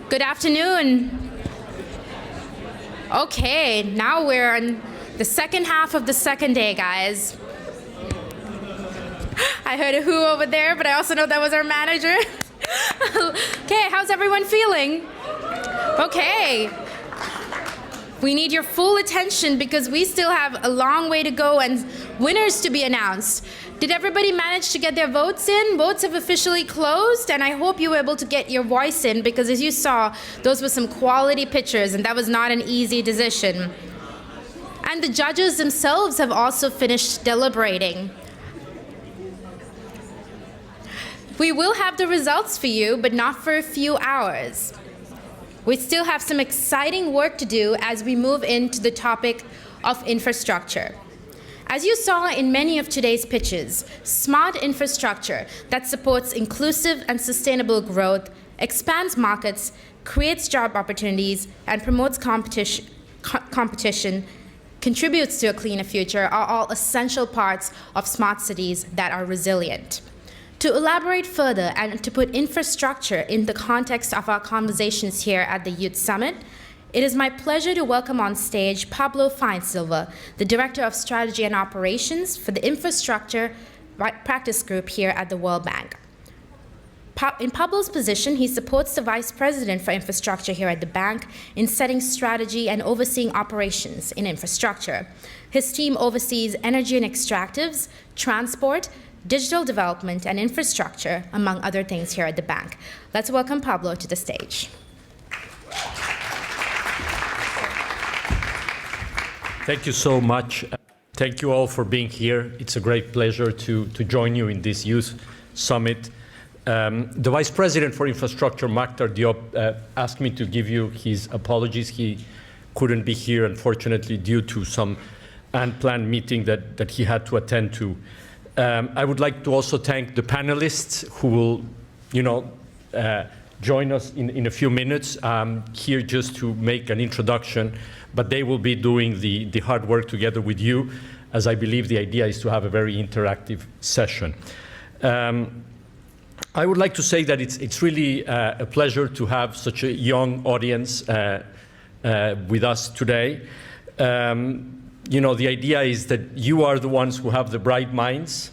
Good afternoon. Okay, now we're on the second half of the second day, guys. I heard a who over there, but I also know that was our manager. Okay, how's everyone feeling? Okay. We need your full attention because we still have a long way to go and winners to be announced. Did everybody manage to get their votes in? Votes have officially closed, and I hope you were able to get your voice in because as you saw, those were some quality pictures, and that was not an easy decision. And the judges themselves have also finished deliberating. We will have the results for you, but not for a few hours. We still have some exciting work to do as we move into the topic of infrastructure. As you saw in many of today's pitches, smart infrastructure that supports inclusive and sustainable growth, expands markets, creates job opportunities, and promotes competition, contributes to a cleaner future are all essential parts of smart cities that are resilient. To elaborate further and to put infrastructure in the context of our conversations here at the Youth Summit, it is my pleasure to welcome on stage Pablo Feinsilva, the Director of Strategy and Operations for the Infrastructure Practice Group here at the World Bank. In Pablo's position, he supports the Vice President for Infrastructure here at the bank in setting strategy and overseeing operations in infrastructure. His team oversees energy and extractives, transport, digital development, and infrastructure, among other things here at the bank. Let's welcome Pablo to the stage. Thank you so much. Thank you all for being here. It's a great pleasure to join you in this Youth Summit. The Vice President for Infrastructure, Makhtar Diop, asked me to give you his apologies. He couldn't be here, unfortunately, due to some unplanned meeting that he had to attend to. I would like to also thank the panelists who will, join us in a few minutes. I'm here just to make an introduction, but they will be doing the hard work together with you, as I believe the idea is to have a very interactive session. I would like to say that it's really a pleasure to have such a young audience with us today. The idea is that you are the ones who have the bright minds,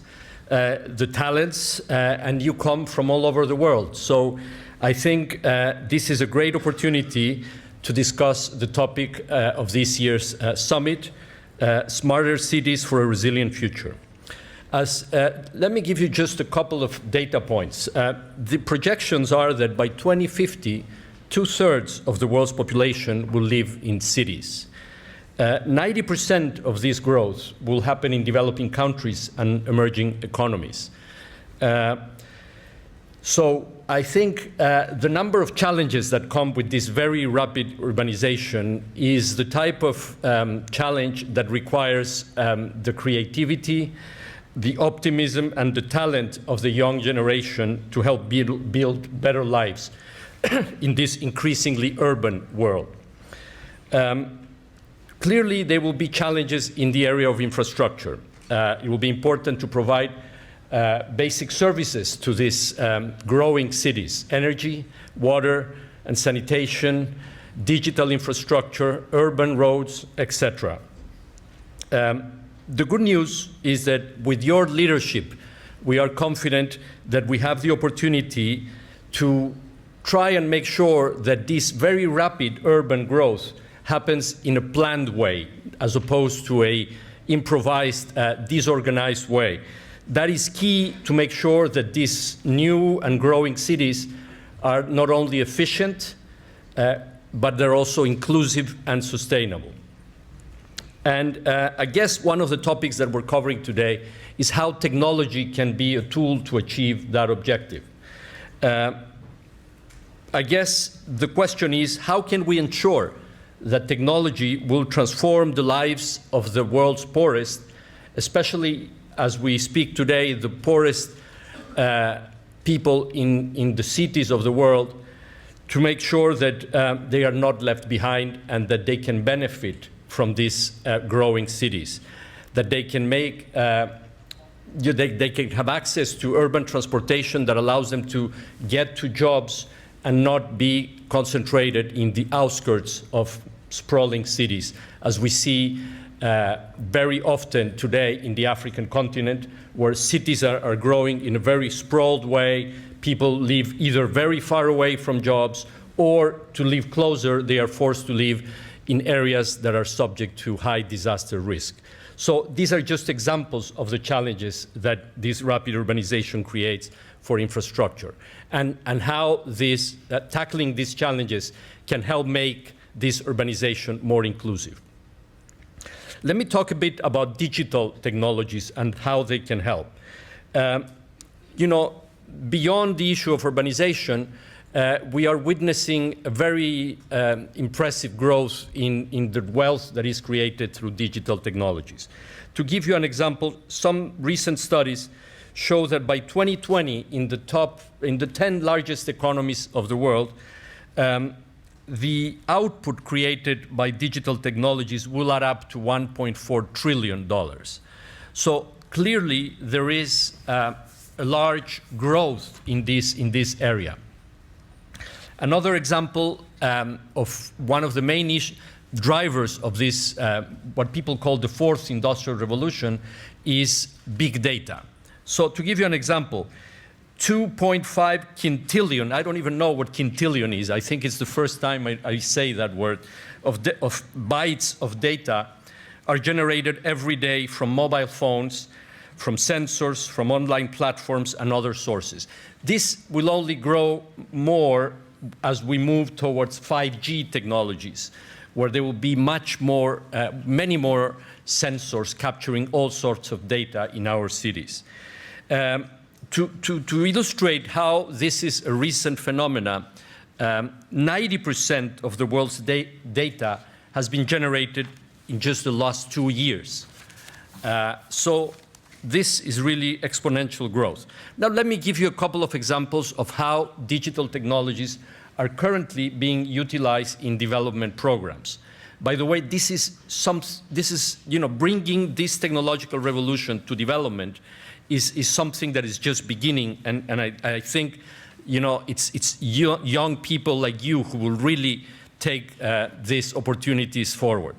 the talents, and you come from all over the world. So I think this is a great opportunity to discuss the topic of this year's summit, Smarter Cities for a Resilient Future. Let me give you just a couple of data points. The projections are that by 2050, 2/3 of the world's population will live in cities. 90% of this growth will happen in developing countries and emerging economies. So I think the number of challenges that come with this very rapid urbanization is the type of challenge that requires the creativity, the optimism, and the talent of the young generation to help build better lives in this increasingly urban world. Clearly, there will be challenges in the area of infrastructure. It will be important to provide basic services to these growing cities: energy, water and sanitation, digital infrastructure, urban roads, etc. The good news is that with your leadership, we are confident that we have the opportunity to try and make sure that this very rapid urban growth happens in a planned way, as opposed to a improvised, disorganized way. That is key to make sure that these new and growing cities are not only efficient, but they're also inclusive and sustainable. And I guess one of the topics that we're covering today is how technology can be a tool to achieve that objective. I guess the question is, how can we ensure that technology will transform the lives of the world's poorest, especially as we speak today, the poorest people in the cities of the world, to make sure that they are not left behind and that they can benefit from these growing cities, that they can make, they can have access to urban transportation that allows them to get to jobs and not be concentrated in the outskirts of sprawling cities, as we see very often today in the African continent, where cities are growing in a very sprawled way. People live either very far away from jobs, or to live closer, they are forced to live in areas that are subject to high disaster risk. So these are just examples of the challenges that this rapid urbanization creates for infrastructure, and how this, tackling these challenges can help make this urbanization more inclusive. Let me talk a bit about digital technologies and how they can help. You know, beyond the issue of urbanization, we are witnessing a very impressive growth in the wealth that is created through digital technologies. To give you an example, some recent studies show that by 2020, in the 10 largest economies of the world, the output created by digital technologies will add up to $1.4 trillion. So clearly, there is a large growth in this area. Another example of one of the main drivers of this, what people call the fourth industrial revolution, is big data. So to give you an example, 2.5 quintillion, I don't even know what quintillion is, I think it's the first time I say that word, of bytes of data are generated every day from mobile phones, from sensors, from online platforms, and other sources. This will only grow more as we move towards 5G technologies, where there will be much more, many more sensors capturing all sorts of data in our cities. To illustrate how this is a recent phenomena, 90% of the world's data has been generated in just the last 2 years. So this is really exponential growth. Now let me give you a couple of examples of how digital technologies are currently being utilized in development programs. By the way, this is bringing this technological revolution to development is something that is just beginning, and I think, it's young people like you who will really take these opportunities forward.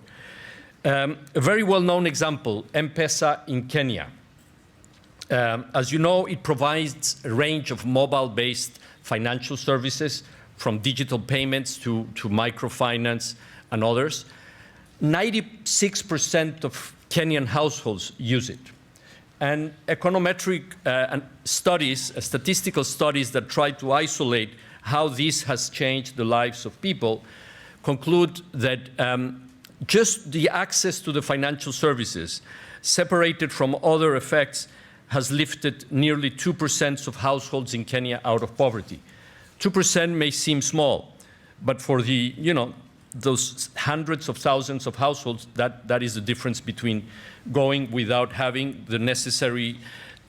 A very well-known example, M-Pesa in Kenya. As you know, it provides a range of mobile-based financial services, from digital payments to microfinance and others. 96% of Kenyan households use it. And econometric studies, statistical studies that try to isolate how this has changed the lives of people, conclude that just the access to the financial services, separated from other effects, has lifted nearly 2% of households in Kenya out of poverty. 2% may seem small, but for the, those hundreds of thousands of households, that is the difference between going without having the necessary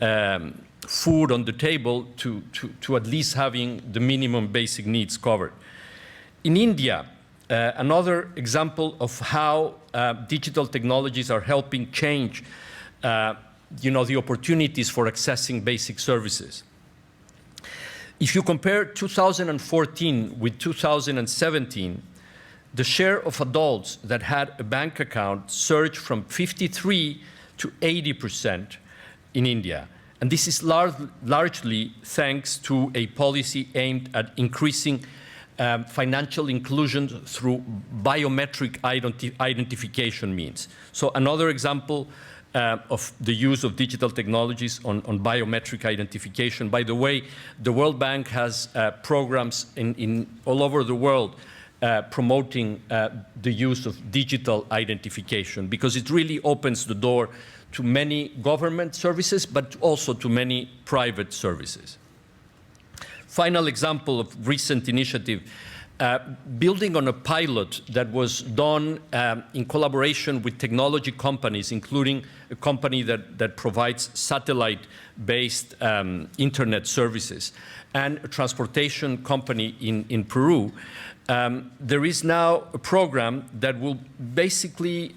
food on the table to at least having the minimum basic needs covered. In India, another example of how digital technologies are helping change the opportunities for accessing basic services. If you compare 2014 with 2017, the share of adults that had a bank account surged from 53 to 80% in India. And this is largely thanks to a policy aimed at increasing financial inclusion through biometric identification means. So another example of the use of digital technologies on biometric identification. By the way, the World Bank has programs all over the world promoting the use of digital identification, because it really opens the door to many government services, but also to many private services. Final example of recent initiative, building on a pilot that was done in collaboration with technology companies, including a company that provides satellite-based internet services, and a transportation company in Peru. There is now a program that will basically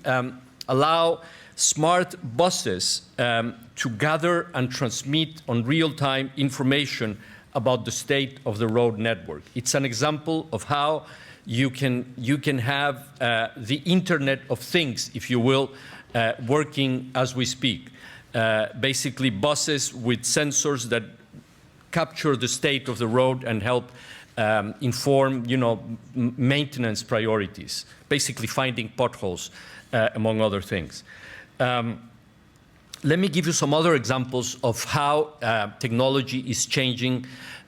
allow smart buses to gather and transmit on real-time information about the state of the road network. It's an example of how you can have the Internet of Things, if you will, working as we speak. Basically buses with sensors that capture the state of the road and help inform, maintenance priorities, basically finding potholes, among other things. Let me give you some other examples of how technology is changing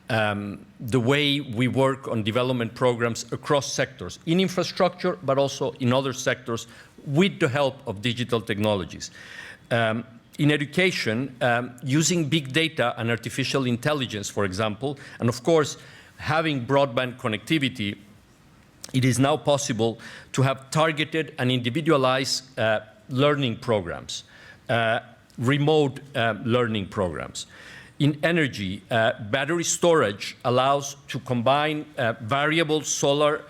the way we work on development programs across sectors, in infrastructure, but also in other sectors, with the help of digital technologies. In education, using big data and artificial intelligence, for example, and of course, having broadband connectivity, it is now possible to have targeted and individualized learning programs, remote learning programs. In energy, battery storage allows to combine variable solar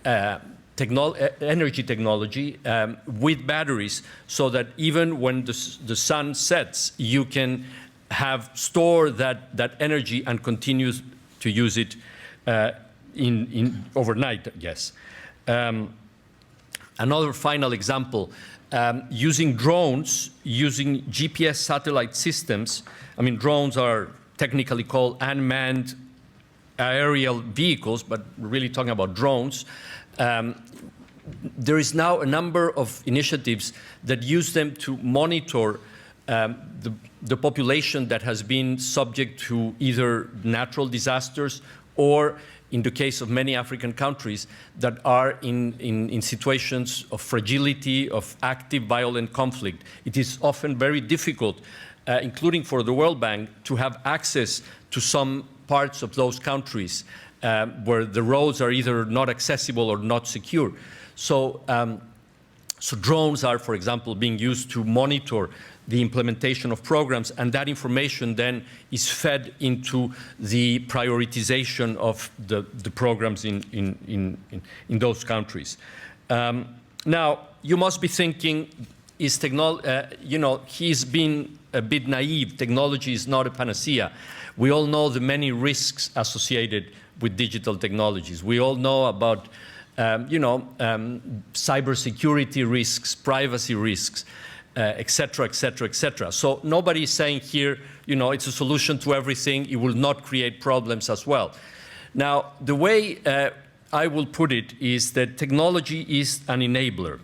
energy technology with batteries, so that even when the sun sets, you can store that energy and continue to use it overnight, I guess. Another final example, using drones, using GPS satellite systems. I mean, drones are technically called unmanned aerial vehicles, but we're really talking about drones. There is now a number of initiatives that use them to monitor the population that has been subject to either natural disasters or, in the case of many African countries, that are in situations of fragility, of active violent conflict. It is often very difficult, including for the World Bank, to have access to some parts of those countries where the roads are either not accessible or not secure. So drones are, for example, being used to monitor the implementation of programs, and that information then is fed into the prioritization of the programs in those countries. Now, you must be thinking, he's been a bit naive. Technology is not a panacea. We all know the many risks associated with digital technologies. We all know about cybersecurity risks, privacy risks, et cetera, et cetera, et cetera. So nobody is saying here, it's a solution to everything. It will not create problems as well. Now, the way I will put it is that technology is an enabler.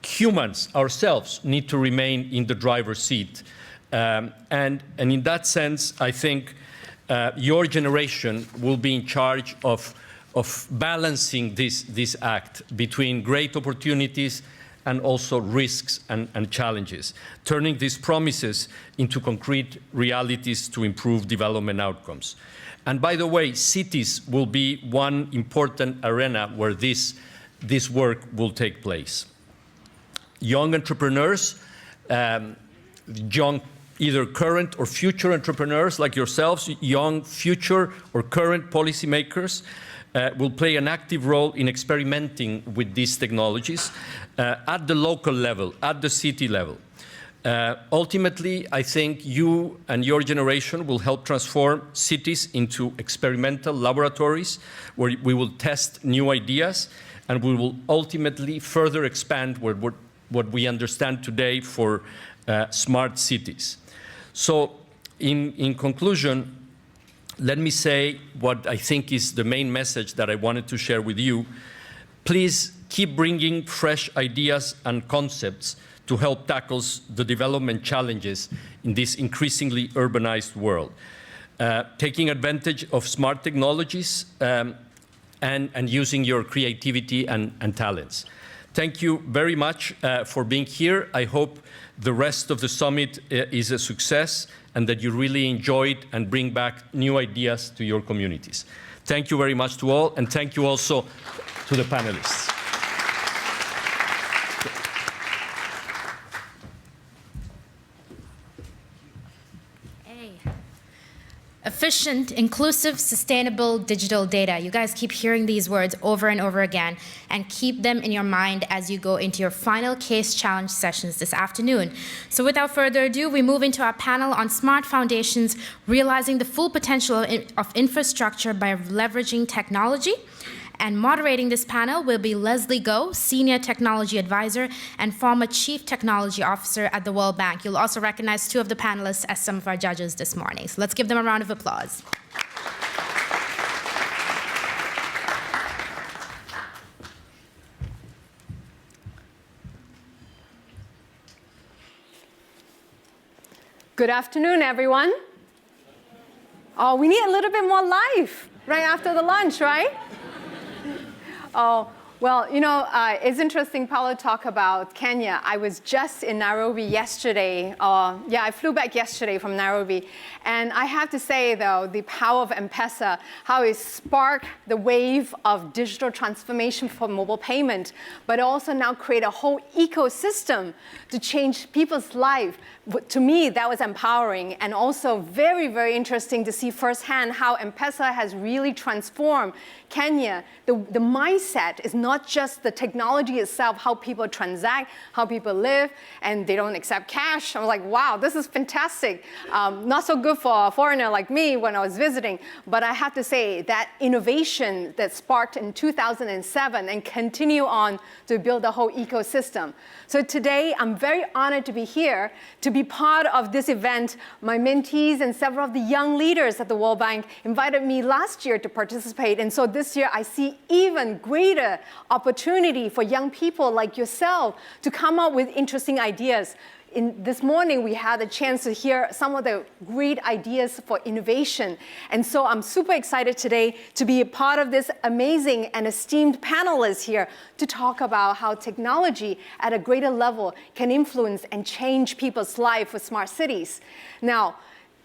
Humans ourselves need to remain in the driver's seat. And in that sense, I think your generation will be in charge of balancing this act between great opportunities and also risks and challenges, turning these promises into concrete realities to improve development outcomes. And by the way, cities will be one important arena where this work will take place. Young entrepreneurs, young either current or future entrepreneurs like yourselves, young future or current policymakers, will play an active role in experimenting with these technologies at the local level, at the city level. Ultimately, I think you and your generation will help transform cities into experimental laboratories where we will test new ideas, and we will ultimately further expand what we understand today for smart cities. So in conclusion, let me say what I think is the main message that I wanted to share with you. Please keep bringing fresh ideas and concepts to help tackle the development challenges in this increasingly urbanized world, taking advantage of smart technologies and using your creativity and talents. Thank you very much for being here. I hope the rest of the summit is a success and that you really enjoy it and bring back new ideas to your communities. Thank you very much to all, and thank you also to the panelists. Hey. efficient, inclusive, sustainable digital data. You guys keep hearing these words over and over again, and keep them in your mind as you go into your final case challenge sessions this afternoon. So without further ado, we move into our panel on smart foundations, realizing the full potential of infrastructure by leveraging technology. And moderating this panel will be Leslie Goh, Senior Technology Advisor and former Chief Technology Officer at the World Bank. You'll also recognize two of the panelists as some of our judges this morning. So let's give them a round of applause. Good afternoon, everyone. Oh, we need a little bit more life right after the lunch, right? Oh, well, you know, it's interesting, Paulo talked about Kenya. I was just in Nairobi yesterday. I flew back yesterday from Nairobi. And I have to say, though, the power of M-Pesa, how it sparked the wave of digital transformation for mobile payment, but also now create a whole ecosystem to change people's life. To me, that was empowering and also very, very interesting to see firsthand how M-Pesa has really transformed Kenya. The mindset is not just the technology itself, how people transact, how people live, and they don't accept cash. I was like, wow, this is fantastic. Not so good for a foreigner like me when I was visiting, but I have to say that innovation that sparked in 2007 and continue on to build the whole ecosystem. So today, I'm very honored to be here, to be part of this event. My mentees and several of the young leaders at the World Bank invited me last year to participate. And so this year, I see even greater opportunity for young people like yourself to come up with interesting ideas. This morning, we had a chance to hear some of the great ideas for innovation. And so I'm super excited today to be a part of this amazing and esteemed panelists here to talk about how technology at a greater level can influence and change people's lives with smart cities. Now,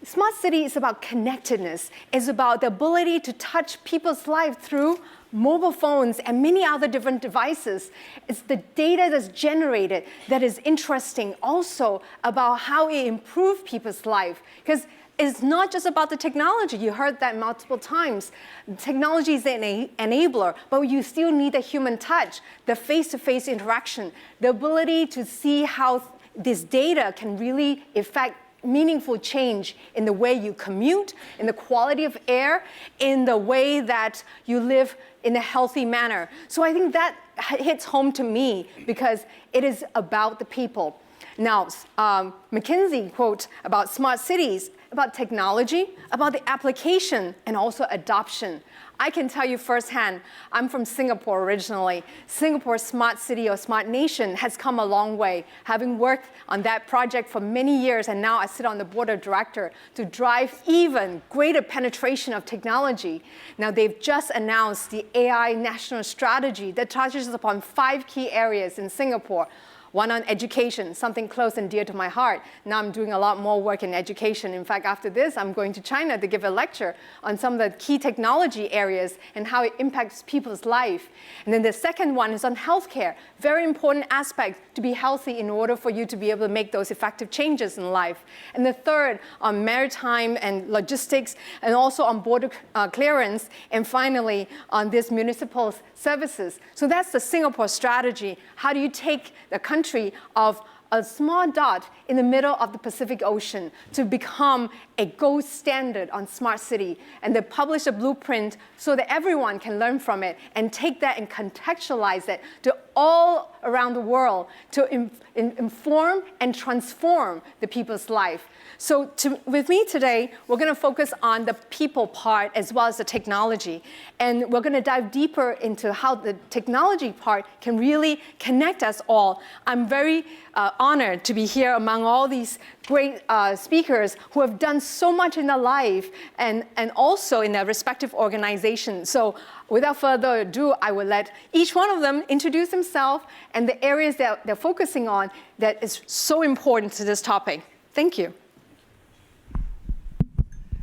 smart city is about connectedness. It's about the ability to touch people's life through mobile phones and many other different devices. It's the data that's generated that is interesting also about how it improves people's life. Because it's not just about the technology. You heard that multiple times. Technology is an enabler, but you still need the human touch, the face-to-face interaction, the ability to see how this data can really affect meaningful change in the way you commute, in the quality of air, in the way that you live in a healthy manner. So I think that hits home to me because it is about the people. Now, McKinsey quote about smart cities, about technology, about the application, and also adoption. I can tell you firsthand, I'm from Singapore originally. Singapore's smart city or smart nation has come a long way, having worked on that project for many years, and now I sit on the board of directors to drive even greater penetration of technology. Now, they've just announced the AI national strategy that touches upon 5 key areas in Singapore. One on education, something close and dear to my heart. Now I'm doing a lot more work in education. In fact, after this, I'm going to China to give a lecture on some of the key technology areas and how it impacts people's life. And then the second one is on healthcare. Very important aspect to be healthy in order for you to be able to make those effective changes in life. And the third on maritime and logistics, and also on border clearance, and finally on this municipal services. So that's the Singapore strategy. How do you take the country of a small dot in the middle of the Pacific Ocean to become a gold standard on smart city? And they publish a blueprint so that everyone can learn from it and take that and contextualize it to all around the world to inform and transform the people's life. So with me today, we're going to focus on the people part as well as the technology. And we're going to dive deeper into how the technology part can really connect us all. I'm very honored to be here among all these great speakers who have done so much in their life and also in their respective organizations. So without further ado, I will let each one of them introduce themselves and the areas that they're focusing on that is so important to this topic. Thank you.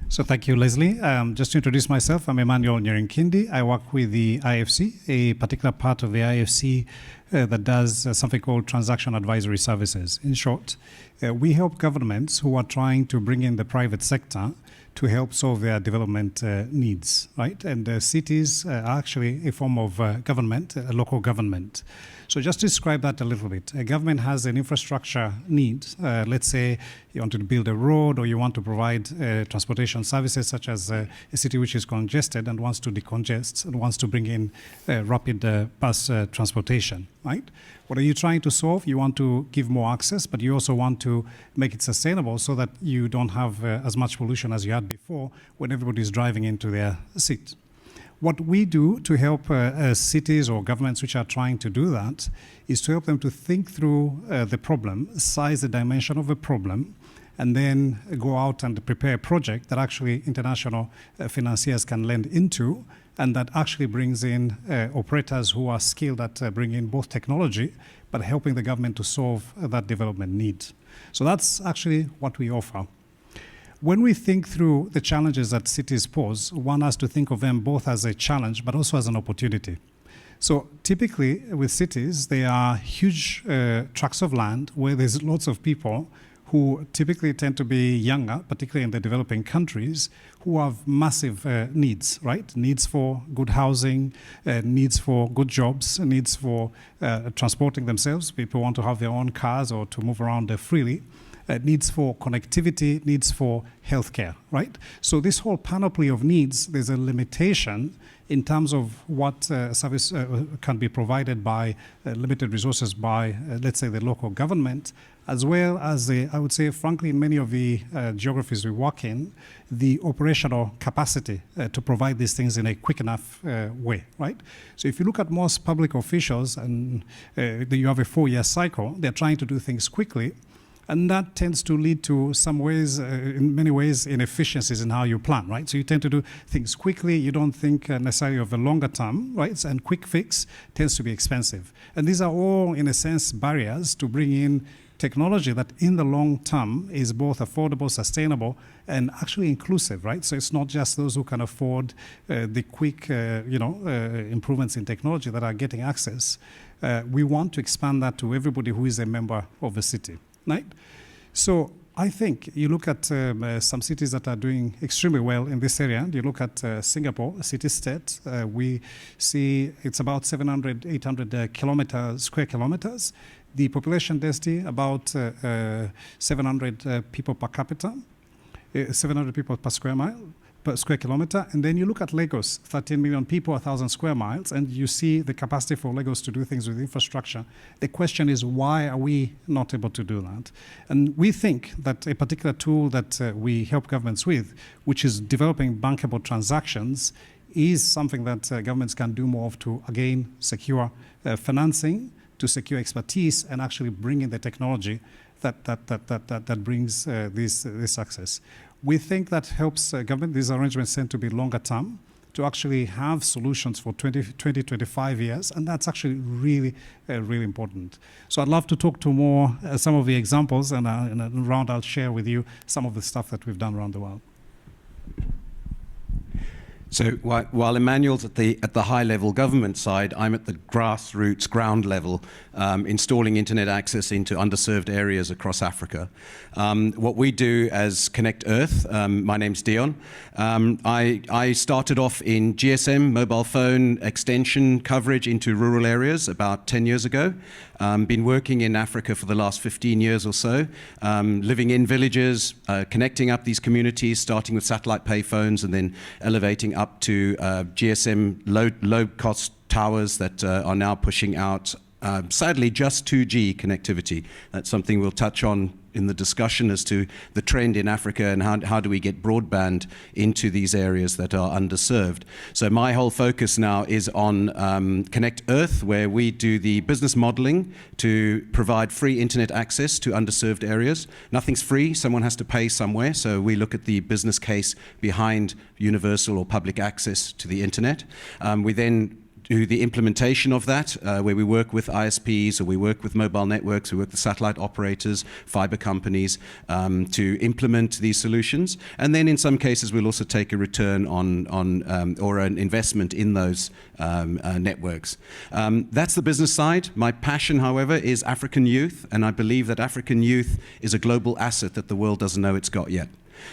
So thank you, Leslie. Just to introduce myself, I'm Emmanuel Nyirinkindi. I work with the IFC, a particular part of the IFC that does something called transaction advisory services. In short, we help governments who are trying to bring in the private sector to help solve their development needs, right? And cities are actually a form of government, a local government. So just to describe that a little bit, a government has an infrastructure need. Let's say you want to build a road or you want to provide transportation services, such as a city which is congested and wants to decongest and wants to bring in rapid bus transportation, right? What are you trying to solve? You want to give more access, but you also want to make it sustainable so that you don't have as much pollution as you had before when everybody is driving into their seat. What we do to help cities or governments which are trying to do that is to help them to think through the problem, size the dimension of a problem, and then go out and prepare a project that actually international financiers can lend into, and that actually brings in operators who are skilled at bringing both technology, but helping the government to solve that development need. So that's actually what we offer. When we think through the challenges that cities pose, one has to think of them both as a challenge, but also as an opportunity. So typically with cities, there are huge tracts of land where there's lots of people who typically tend to be younger, particularly in the developing countries, who have massive needs, right? Needs for good housing, needs for good jobs, needs for transporting themselves. People want to have their own cars or to move around freely. Needs for connectivity, needs for healthcare, right? So this whole panoply of needs, there's a limitation in terms of what service can be provided by limited resources by, let's say, the local government, as well as, I would say, frankly, in many of the geographies we work in, the operational capacity to provide these things in a quick enough way, right? So if you look at most public officials and you have a 4-year cycle, they're trying to do things quickly. And that tends to lead to some ways, in many ways, inefficiencies in how you plan, right? So you tend to do things quickly. You don't think necessarily of a longer term, right? And quick fix tends to be expensive. And these are all, in a sense, barriers to bring in technology that in the long term is both affordable, sustainable, and actually inclusive, right? So it's not just those who can afford the quick, improvements in technology that are getting access. We want to expand that to everybody who is a member of a city. Right? So I think you look at some cities that are doing extremely well in this area. You look at Singapore, a city-state. We see it's about 700, 800 square kilometers. The population density about 700 people per capita, 700 people per square kilometer. And then you look at Lagos, 13 million people, 1,000 square miles, and you see the capacity for Lagos to do things with infrastructure. The question is, why are we not able to do that? And we think that a particular tool that we help governments with, which is developing bankable transactions, is something that governments can do more of to, again, secure financing, to secure expertise, and actually bring in the technology that brings this success. We think that helps government. These arrangements tend to be longer term, to actually have solutions for 20, 25 years, and that's actually really, really important. So I'd love to talk to more some of the examples, and in a round I'll share with you some of the stuff that we've done around the world. So while Emmanuel's at the high-level government side, I'm at the grassroots, ground level, installing internet access into underserved areas across Africa. What we do as Connect Earth, my name's Dion. I started off in GSM, mobile phone extension coverage into rural areas about 10 years ago. Been working in Africa for the last 15 years or so, living in villages, connecting up these communities, starting with satellite payphones and then elevating up to GSM low-cost towers that are now pushing out, sadly, just 2G connectivity. That's something we'll touch on in the discussion as to the trend in Africa and how do we get broadband into these areas that are underserved. So my whole focus now is on Connect Earth, where we do the business modeling to provide free internet access to underserved areas. Nothing's free, someone has to pay somewhere, so we look at the business case behind universal or public access to the internet. We then do the implementation of that, where we work with ISPs or we work with mobile networks, we work with satellite operators, fiber companies to implement these solutions. And then in some cases, we'll also take a return on or an investment in those networks. That's the business side. My passion, however, is African youth, and I believe that African youth is a global asset that the world doesn't know it's got yet.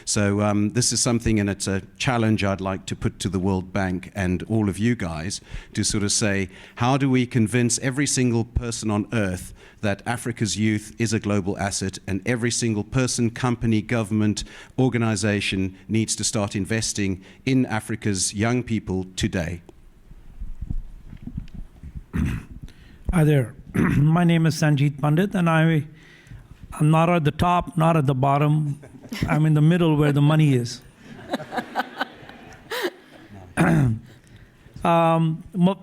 So this is something, and it's a challenge I'd like to put to the World Bank and all of you guys to sort of say, how do we convince every single person on earth that Africa's youth is a global asset, and every single person, company, government, organization needs to start investing in Africa's young people today? Hi there. My name is Sanjeet Pandit, and I'm not at the top, not at the bottom. I'm in the middle where the money is.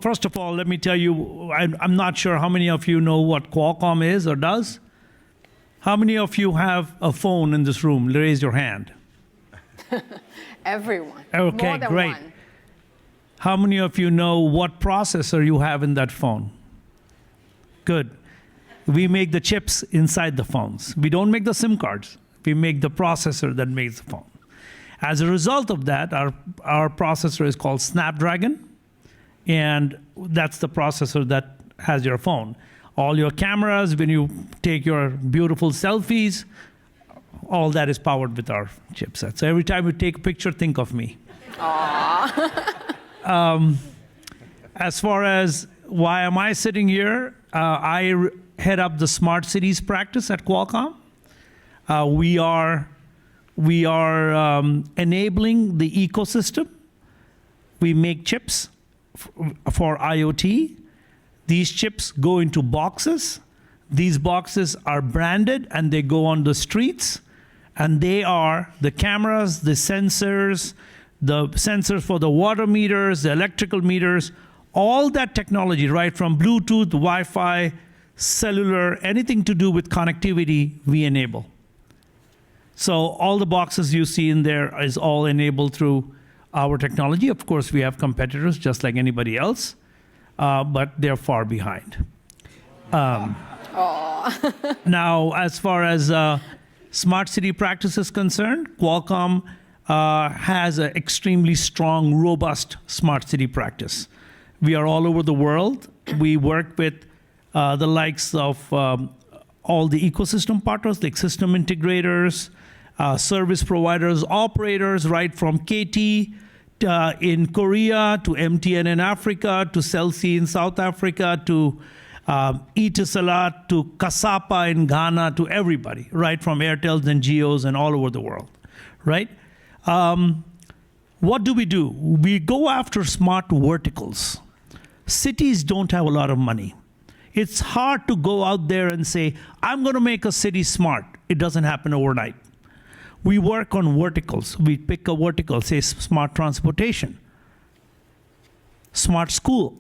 First of all, let me tell you, I'm not sure how many of you know what Qualcomm is or does. How many of you have a phone in this room? Raise your hand. Everyone. Okay, More than great. one. How many of you know what processor you have in that phone? Good. We make the chips inside the phones. We don't make the SIM cards. We make the processor that makes the phone. As a result of that, our processor is called Snapdragon, and that's the processor that has your phone. All your cameras, when you take your beautiful selfies, all that is powered with our chipset. So every time you take a picture, think of me. As far as why am I sitting here, I head up the smart cities practice at Qualcomm. We are enabling the ecosystem. We make chips for IoT. These chips go into boxes. These boxes are branded and they go on the streets. And they are the cameras, the sensors for the water meters, the electrical meters, all that technology, right from Bluetooth, Wi-Fi, cellular, anything to do with connectivity, we enable. So all the boxes you see in there is all enabled through our technology. Of course, we have competitors just like anybody else, but they're far behind. Now, as far as smart city practice is concerned, Qualcomm has an extremely strong, robust smart city practice. We are all over the world. We work with the likes of all the ecosystem partners, like system integrators, service providers, operators, right from KT in Korea to MTN in Africa to Cell C in South Africa to Etisalat to Kasapa in Ghana to everybody, right from Airtels and Geos and all over the world, right? What do? We go after smart verticals. Cities don't have a lot of money. It's hard to go out there and say, I'm going to make a city smart. It doesn't happen overnight. We work on verticals. We pick a vertical, say smart transportation, smart school.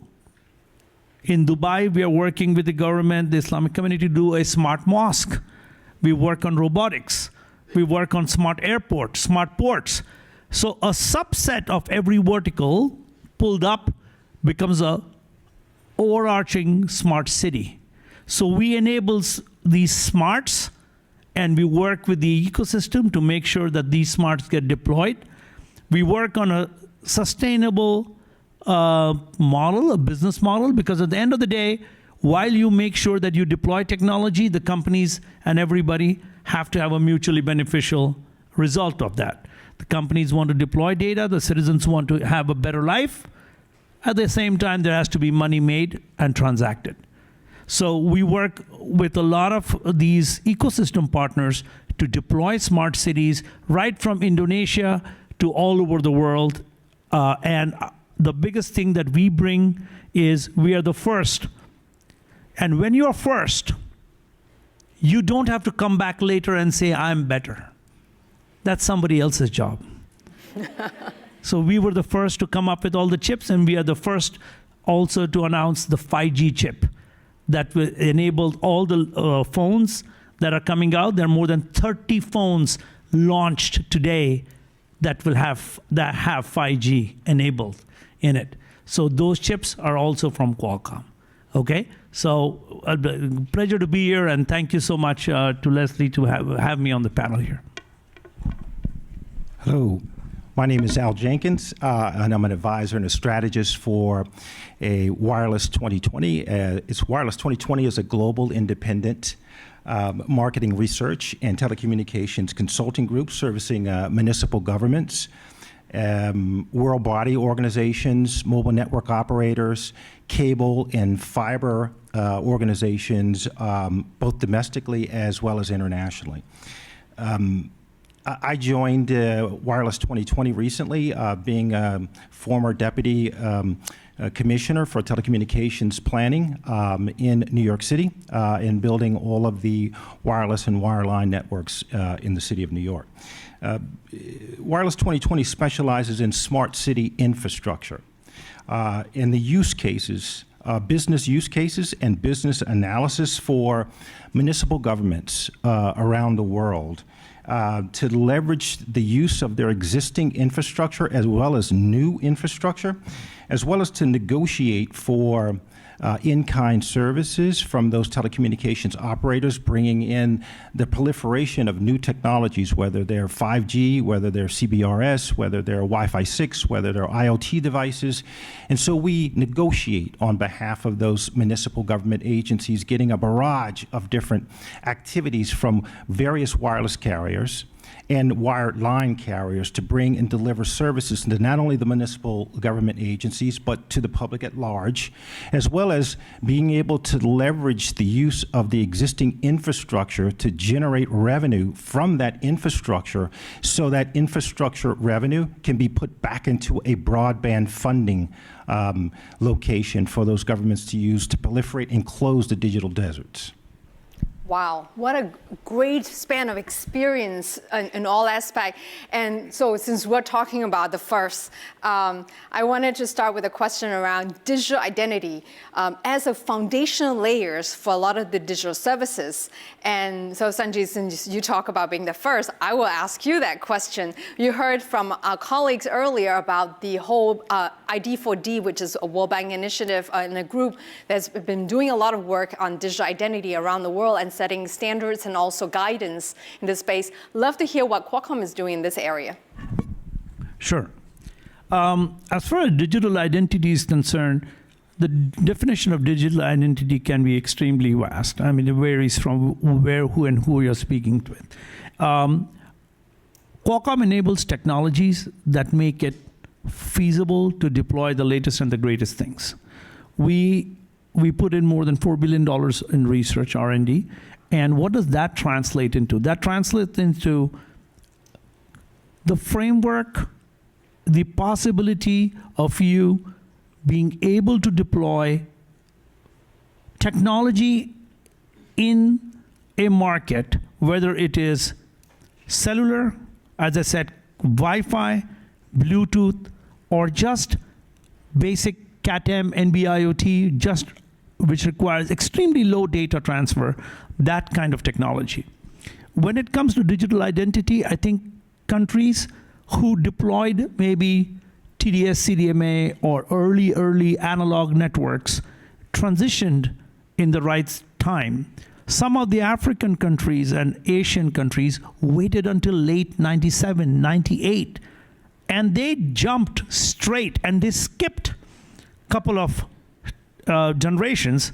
In Dubai, we are working with the government, the Islamic community, to do a smart mosque. We work on robotics. We work on smart airports, smart ports. So a subset of every vertical pulled up becomes a overarching smart city. So we enable these smarts, and we work with the ecosystem to make sure that these smarts get deployed. We work on a sustainable model, a business model, because at the end of the day, while you make sure that you deploy technology, the companies and everybody have to have a mutually beneficial result of that. The companies want to deploy data, the citizens want to have a better life. At the same time, there has to be money made and transacted. So we work with a lot of these ecosystem partners to deploy smart cities right from Indonesia to all over the world. And the biggest thing that we bring is we are the first. And when you're first, you don't have to come back later and say, I'm better. That's somebody else's job. So we were the first to come up with all the chips, and we are the first also to announce the 5G chip that will enable all the phones that are coming out. There are more than 30 phones launched today that will have 5G enabled in it. So those chips are also from Qualcomm. Okay, so pleasure to be here, and thank you so much to Leslie to have me on the panel here. Hello. My name is Al Jenkins, and I'm an advisor and a strategist for a Wireless 2020. It's Wireless 2020 is a global independent marketing research and telecommunications consulting group servicing municipal governments, world body organizations, mobile network operators, cable and fiber organizations, both domestically as well as internationally. I joined Wireless 2020 recently, being a former deputy commissioner for telecommunications planning in New York City, in building all of the wireless and wireline networks in the city of New York. Wireless 2020 specializes in smart city infrastructure. In the use cases, business use cases and business analysis for municipal governments around the world to leverage the use of their existing infrastructure as well as new infrastructure, as well as to negotiate for in-kind services from those telecommunications operators, bringing in the proliferation of new technologies, whether they're 5G, whether they're CBRS, whether they're Wi-Fi 6, whether they're IoT devices. And so we negotiate on behalf of those municipal government agencies, getting a barrage of different activities from various wireless carriers and wired line carriers to bring and deliver services to not only the municipal government agencies, but to the public at large, as well as being able to leverage the use of the existing infrastructure to generate revenue from that infrastructure, so that infrastructure revenue can be put back into a broadband funding location for those governments to use to proliferate and close the digital deserts. Wow, what a great span of experience in all aspects. And so since we're talking about the first, I wanted to start with a question around digital identity as a foundational layers for a lot of the digital services. And so Sanjeet, since you talk about being the first, I will ask you that question. You heard from our colleagues earlier about the whole ID4D, which is a World Bank initiative and a group that's been doing a lot of work on digital identity around the world and setting standards and also guidance in this space. Love to hear what Qualcomm is doing in this area. Sure. As far as digital identity is concerned, the definition of digital identity can be extremely vast. I mean, it varies from where, who you're speaking with. Qualcomm enables technologies that make it feasible to deploy the latest and the greatest things. We put in more than $4 billion in research, R&D, and what does that translate into? That translates into the framework, the possibility of you being able to deploy technology in a market, whether it is cellular, as I said, Wi-Fi, Bluetooth, or just basic Cat-M, NB-IoT, just which requires extremely low data transfer, that kind of technology. When it comes to digital identity, I think countries who deployed maybe TDS, CDMA, or early analog networks transitioned in the right time. Some of the African countries and Asian countries waited until late 97, 98, and they jumped straight and they skipped a couple of generations,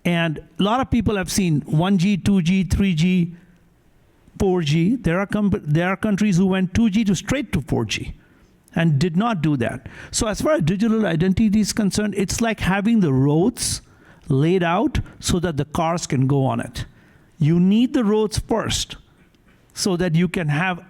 and a lot of people have seen 1G, 2G, 3G, 4G. There are countries who went 2G to straight to 4G and did not do that. So as far as digital identity is concerned, it's like having the roads laid out so that the cars can go on it. You need the roads first so that you can have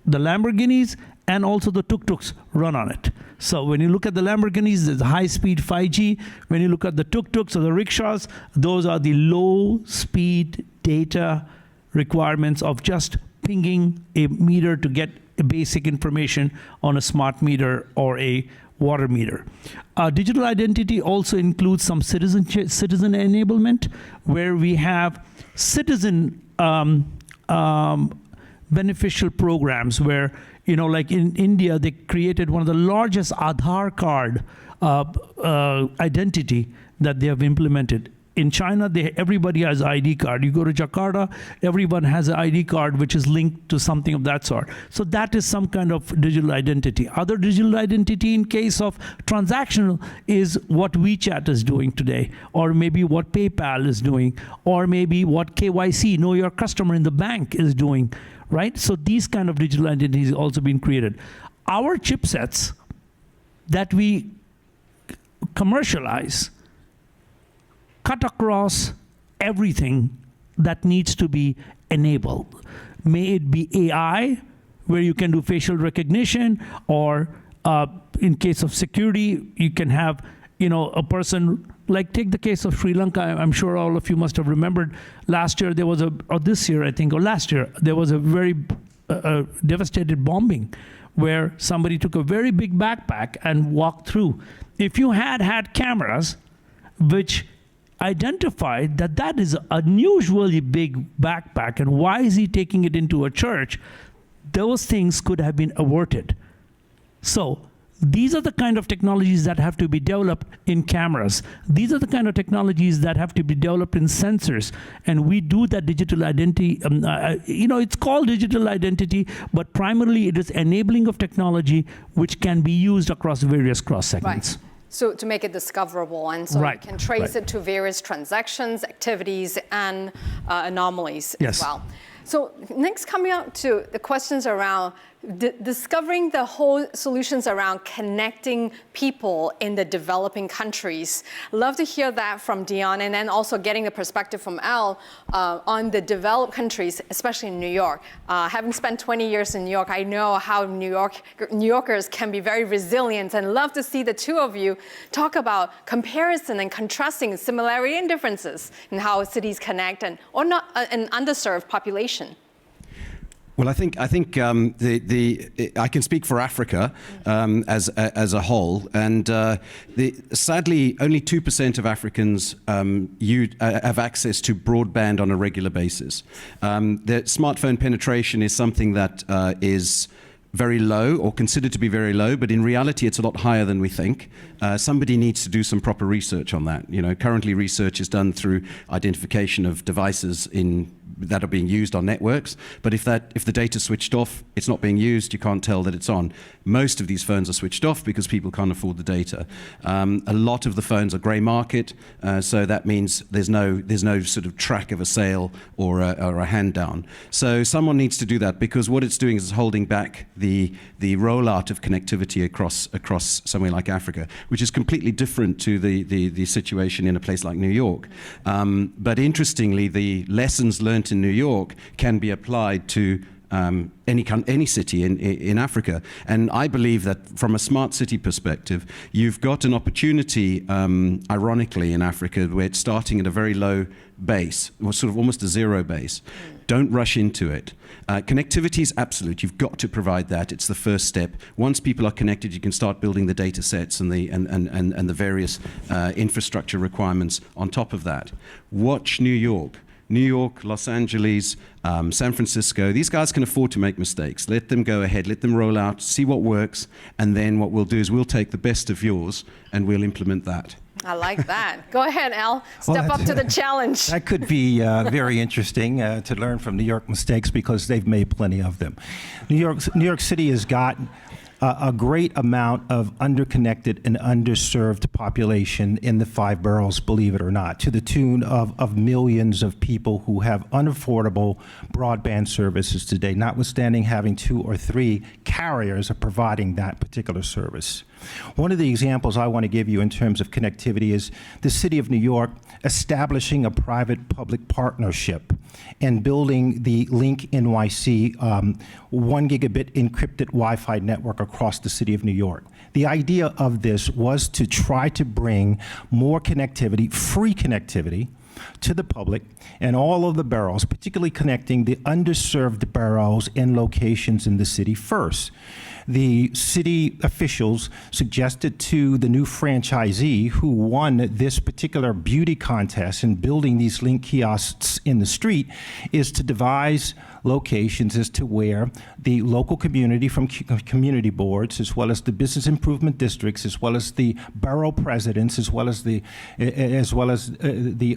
the Lamborghinis and also the tuk-tuks run on it. So when you look at the Lamborghinis, there's high-speed 5G. When you look at the tuk-tuks or the rickshaws, those are the low-speed data requirements of just pinging a meter to get a basic information on a smart meter or a water meter. Digital identity also includes some citizen enablement, where we have citizen beneficial programs where, like in India, they created one of the largest Aadhaar card identity that they have implemented In China, everybody has ID card. You go to Jakarta, everyone has an ID card which is linked to something of that sort. So that is some kind of digital identity. Other digital identity in case of transactional is what WeChat is doing today, or maybe what PayPal is doing, or maybe what KYC, Know Your Customer in the bank, is doing, right? So these kind of digital identities also been created. Our chipsets that we commercialize cut across everything that needs to be enabled. May it be AI, where you can do facial recognition, or in case of security, you can have, a person, like take the case of Sri Lanka. I'm sure all of you must have remembered last year there was or this year I think, or last year, there was a very devastated bombing where somebody took a very big backpack and walked through. If you had cameras which identified that is an unusually big backpack, and why is he taking it into a church, those things could have been averted. So these are the kind of technologies that have to be developed in cameras. These are the kind of technologies that have to be developed in sensors. And we do that digital identity, it's called digital identity, but primarily it is enabling of technology which can be used across various cross segments. Right. So to make it discoverable, and so Right. you can trace Right. it to various transactions, activities, and anomalies Yes. as well. So next, coming up to the questions around discovering the whole solutions around connecting people in the developing countries. Love to hear that from Dion, and then also getting the perspective from Al on the developed countries, especially in New York. Having spent 20 years in New York, I know how New Yorkers can be very resilient, and love to see the two of you talk about comparison and contrasting similarity and differences in how cities connect and or not an underserved population. Well, I think I can speak for Africa as a whole, and sadly, only 2% of Africans have access to broadband on a regular basis. The smartphone penetration is something that is very low, or considered to be very low, but in reality it's a lot higher than we think. Somebody needs to do some proper research on that. Currently research is done through identification of devices that are being used on networks, but if the data's switched off, it's not being used, you can't tell that it's on. Most of these phones are switched off because people can't afford the data. A lot of the phones are grey market, so that means there's no sort of track of a sale or a hand down. So someone needs to do that, because what it's doing is holding back the rollout of connectivity across somewhere like Africa, which is completely different to the situation in a place like New York. But interestingly, the lessons learned in New York can be applied to any city in Africa. And I believe that from a smart city perspective, you've got an opportunity, ironically, in Africa, where it's starting at a very low base, or sort of almost a zero base. Don't rush into it. Connectivity is absolute. You've got to provide that. It's the first step. Once people are connected, you can start building the data sets and the various infrastructure requirements on top of that. Watch New York. New York, Los Angeles, San Francisco, these guys can afford to make mistakes. Let them go ahead, let them roll out, see what works, and then what we'll do is we'll take the best of yours and we'll implement that. I like that. Go ahead, Al. Step up to the challenge. That could be very interesting to learn from New York mistakes, because they've made plenty of them. New York City has got a great amount of underconnected and underserved population in the 5 boroughs, believe it or not, to the tune of millions of people who have unaffordable broadband services today, notwithstanding having 2 or 3 carriers are providing that particular service. One of the examples I want to give you in terms of connectivity is the City of New York establishing a private-public partnership and building the Link NYC 1 gigabit encrypted Wi-Fi network across the City of New York. The idea of this was to try to bring more connectivity, free connectivity, to the public and all of the boroughs, particularly connecting the underserved boroughs and locations in the city first. the city officials suggested to the new franchisee who won this particular beauty contest in building these Link kiosks in the street is to devise locations as to where the local community from community boards, as well as the business improvement districts, as well as the borough presidents, as well as the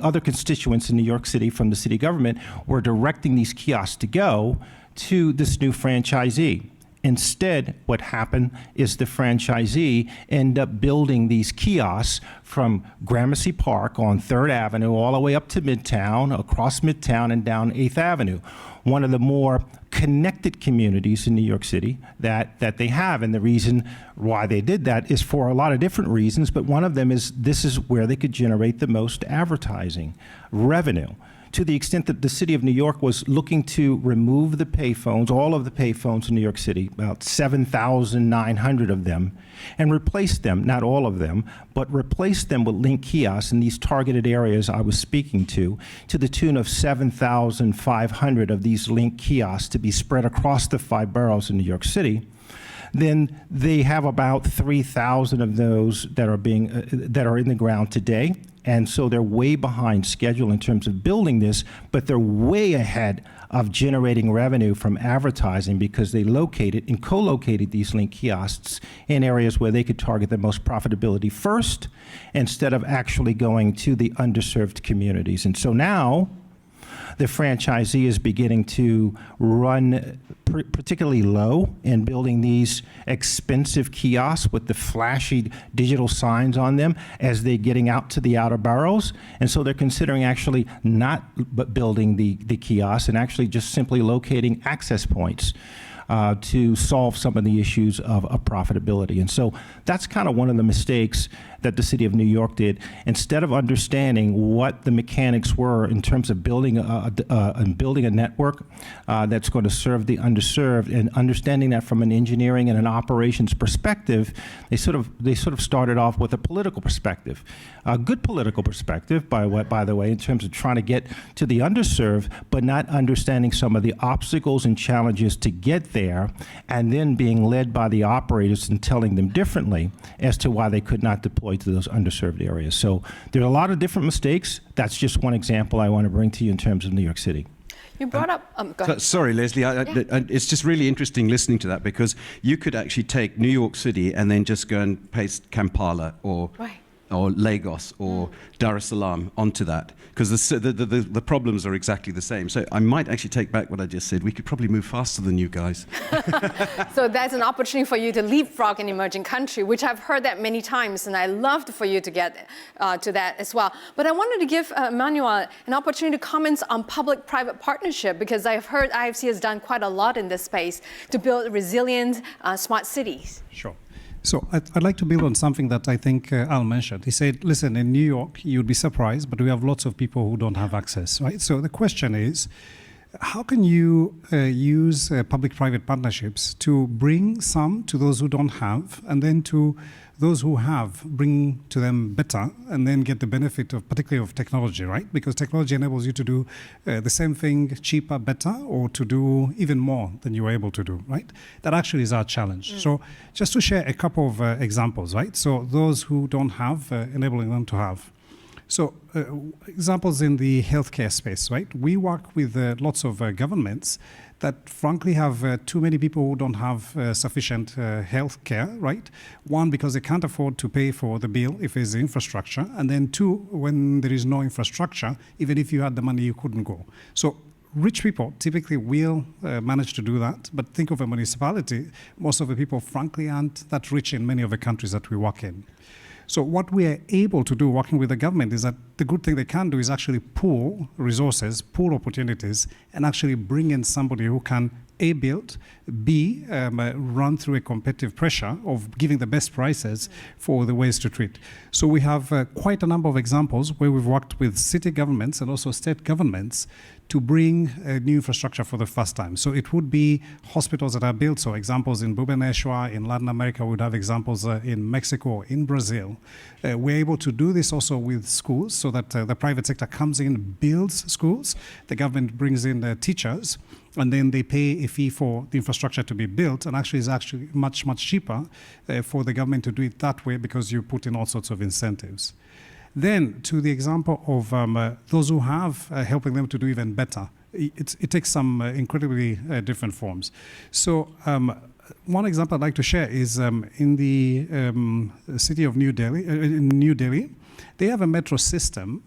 other constituents in New York City from the city government, were directing these kiosks to go to this new franchisee. Instead, what happened is the franchisee ended up building these kiosks from Gramercy Park on 3rd Avenue all the way up to Midtown, across Midtown and down 8th Avenue. One of the more connected communities in New York City that they have. And the reason why they did that is for a lot of different reasons, but one of them is this is where they could generate the most advertising revenue. To the extent that the city of New York was looking to remove the payphones, all of the payphones in New York City, about 7,900 of them, and replace them, not all of them, but replace them with Link kiosks in these targeted areas I was speaking to the tune of 7,500 of these Link kiosks to be spread across the 5 boroughs in New York City. Then they have about 3,000 of those that are in the ground today. And so they're way behind schedule in terms of building this, but they're way ahead of generating revenue from advertising because they located and co-located these Link kiosks in areas where they could target the most profitability first instead of actually going to the underserved communities. And so now the franchisee is beginning to run particularly low in building these expensive kiosks with the flashy digital signs on them as they're getting out to the outer boroughs. And so they're considering actually not building the kiosks and actually just simply locating access points to solve some of the issues of profitability. And so that's kind of one of the mistakes that the city of New York did. Instead of understanding what the mechanics were in terms of building a network that's going to serve the underserved, and understanding that from an engineering and an operations perspective, they sort of started off with a political perspective, a good political perspective, by the way, in terms of trying to get to the underserved, but not understanding some of the obstacles and challenges to get there, and then being led by the operators and telling them differently as to why they could not deploy to those underserved areas. So there are a lot of different mistakes. That's just one example I want to bring to you in terms of New York City. You brought up, go ahead. Sorry, Leslie, it's just really interesting listening to that, because you could actually take New York City and then just go and paste Kampala or Lagos or Dar es Salaam onto that, because the problems are exactly the same. So I might actually take back what I just said. We could probably move faster than you guys. So that's an opportunity for you to leapfrog an emerging country, which I've heard that many times, and I loved for you to get to that as well. But I wanted to give Emmanuel an opportunity to comment on public-private partnership, because I've heard IFC has done quite a lot in this space to build resilient, smart cities. Sure. So I'd like to build on something that I think Al mentioned. He said, listen, in New York, you'd be surprised, but we have lots of people who don't have access, right? So the question is, how can you use public-private partnerships to bring some to those who don't have, and then to those who have, bring to them better, and then get the benefit of, particularly of technology, right? Because technology enables you to do the same thing cheaper, better, or to do even more than you were able to do, right? That actually is our challenge. So just to share a couple of examples, right? So those who don't have, enabling them to have. So examples in the healthcare space, right? We work with lots of governments that frankly have too many people who don't have sufficient health care, right? One, because they can't afford to pay for the bill if there's infrastructure. And then two, when there is no infrastructure, even if you had the money, you couldn't go. So rich people typically will manage to do that. But think of a municipality, most of the people frankly aren't that rich in many of the countries that we work in. So what we are able to do working with the government is that the good thing they can do is actually pool resources, pool opportunities, and actually bring in somebody who can A, build, B, run through a competitive pressure of giving the best prices for the ways to treat. So we have quite a number of examples where we've worked with city governments and also state governments to bring new infrastructure for the first time. So it would be hospitals that are built. So examples in Bhubaneswar, in Latin America, we would have examples in Mexico, in Brazil. We're able to do this also with schools, so that the private sector comes in, builds schools, the government brings in teachers, and then they pay a fee for the infrastructure to be built, and actually is actually much, much cheaper for the government to do it that way, because you put in all sorts of incentives. Then, to the example of those who have, helping them to do even better. It takes some incredibly different forms. So one example I'd like to share is in the city of New Delhi, they have a metro system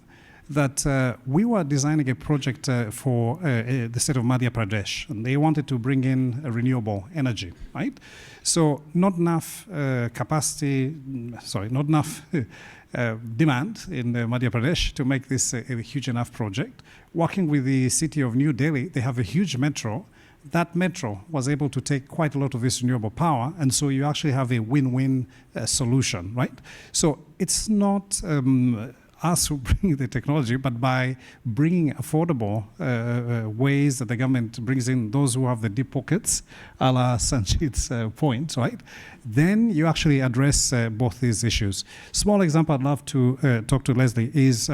that we were designing a project for the state of Madhya Pradesh, and they wanted to bring in renewable energy, right? So not enough demand in Madhya Pradesh to make this a huge enough project. Working with the city of New Delhi, they have a huge metro. That metro was able to take quite a lot of this renewable power, and so you actually have a win-win solution, right? So it's not us who bring the technology, but by bringing affordable ways that the government brings in those who have the deep pockets, a la Sanjeet's point, right? Then you actually address both these issues. Small example I'd love to talk to Leslie is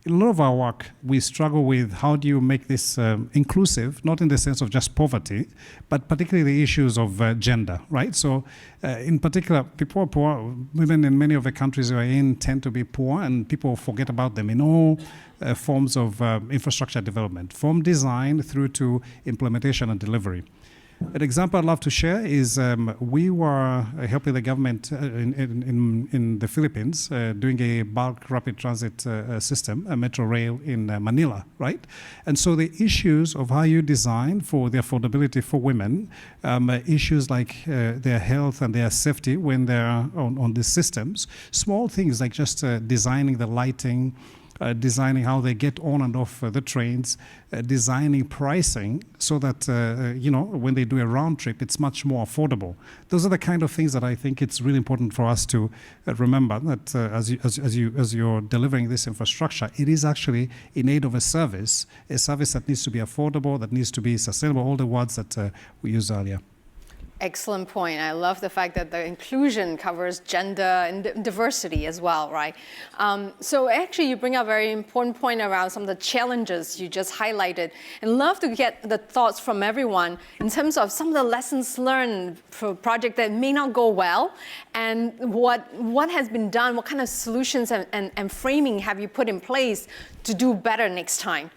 in a lot of our work, we struggle with how do you make this inclusive, not in the sense of just poverty, but particularly the issues of gender, right? So in particular, people are poor. Women in many of the countries we're in tend to be poor, and people forget about them in all forms of infrastructure development, from design through to implementation and delivery. An example I'd love to share is we were helping the government in the Philippines doing a bulk rapid transit system, a metro rail in Manila, right? And so the issues of how you design for the affordability for women, issues like their health and their safety when they're on these systems, small things like just designing the lighting, designing how they get on and off the trains, designing pricing so that, when they do a round trip, it's much more affordable. Those are the kind of things that I think it's really important for us to remember, that as you're delivering this infrastructure, it is actually in aid of a service that needs to be affordable, that needs to be sustainable, all the words that we used earlier. Excellent point. I love the fact that the inclusion covers gender and diversity as well, right? So actually you bring up a very important point around some of the challenges you just highlighted, and love to get the thoughts from everyone in terms of some of the lessons learned for a project that may not go well, and what has been done, what kind of solutions and framing have you put in place to do better next time?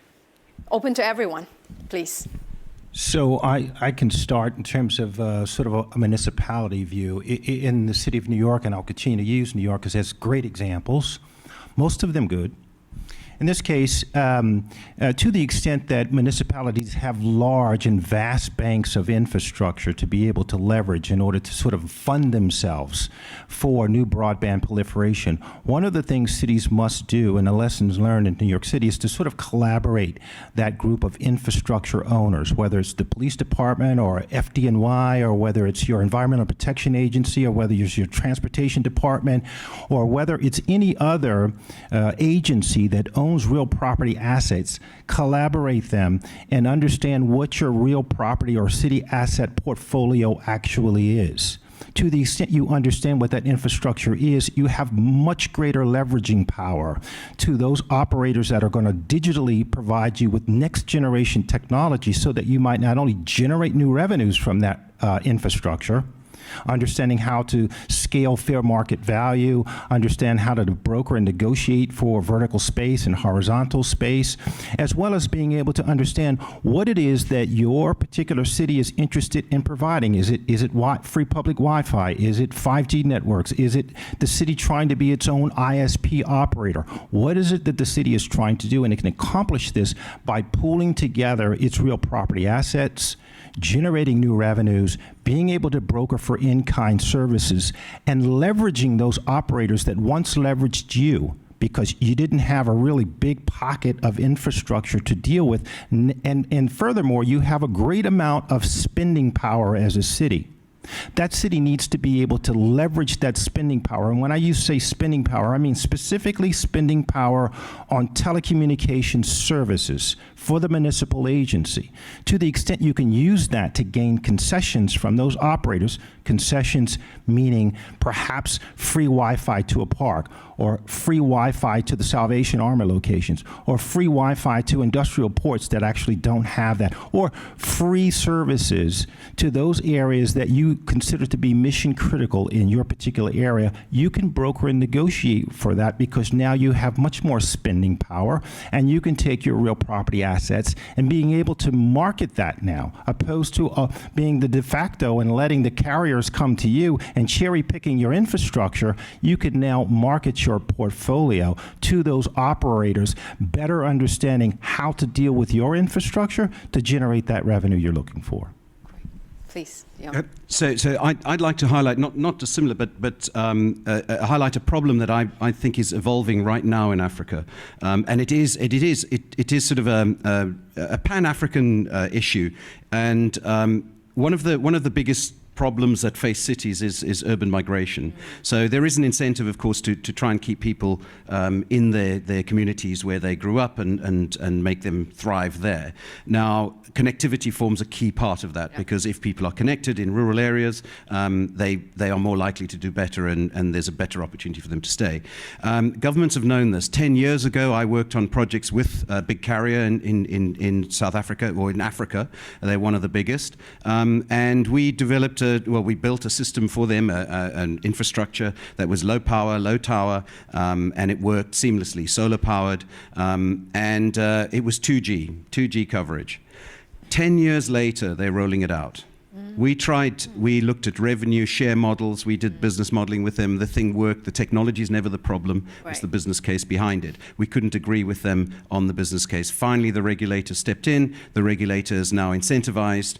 Open to everyone, please. So I can start in terms of sort of a municipality view. In the city of New York, and I'll continue to use New York because it has great examples, most of them good. In this case, to the extent that municipalities have large and vast banks of infrastructure to be able to leverage in order to sort of fund themselves for new broadband proliferation, one of the things cities must do, and the lessons learned in New York City, is to sort of collaborate that group of infrastructure owners, whether it's the police department or FDNY, or whether it's your environmental protection agency, or whether it's your transportation department, or whether it's any other agency that owns real property assets. Collaborate them and understand what your real property or city asset portfolio actually is. To the extent you understand what that infrastructure is, you have much greater leveraging power to those operators that are going to digitally provide you with next generation technology, so that you might not only generate new revenues from that infrastructure, understanding how to scale fair market value, understand how to broker and negotiate for vertical space and horizontal space, as well as being able to understand what it is that your particular city is interested in providing. Is it free public Wi-Fi? Is it 5G networks? Is it the city trying to be its own ISP operator? What is it that the city is trying to do? And it can accomplish this by pooling together its real property assets, generating new revenues, being able to broker for in-kind services, and leveraging those operators that once leveraged you because you didn't have a really big pocket of infrastructure to deal with. And furthermore, you have a great amount of spending power as a city. That city needs to be able to leverage that spending power. And when I say spending power, I mean specifically spending power on telecommunications services for the municipal agency. To the extent you can use that to gain concessions from those operators, concessions meaning perhaps free Wi-Fi to a park, or free Wi-Fi to the Salvation Army locations, or free Wi-Fi to industrial ports that actually don't have that, or free services to those areas that you consider to be mission critical in your particular area. You can broker and negotiate for that, because now you have much more spending power, and you can take your real property assets and being able to market that now, opposed to being the de facto and letting the carriers come to you and cherry picking your infrastructure. You can now market your portfolio to those operators, better understanding how to deal with your infrastructure to generate that revenue you're looking for. Please. So I'd like to highlight, not dissimilar, but highlight a problem that I think is evolving right now in Africa, and it is sort of a Pan-African issue, and one of the biggest problems that face cities is urban migration. So there is an incentive, of course, to try and keep people in their communities where they grew up and make them thrive there. Now, connectivity forms a key part of that, because if people are connected in rural areas, they are more likely to do better, and there's a better opportunity for them to stay. Governments have known this. 10 years ago, I worked on projects with a big carrier in South Africa, or in Africa. They're one of the biggest. And we developed we built a system for them, an infrastructure that was low power, low tower, and it worked seamlessly, solar powered, and it was 2G coverage. 10 years later, they're rolling it out. We looked at revenue share models, we did business modeling with them, the thing worked, the technology is never the problem, it's the business case behind it. We couldn't agree with them on the business case. Finally, the regulator stepped in. The regulator is now incentivized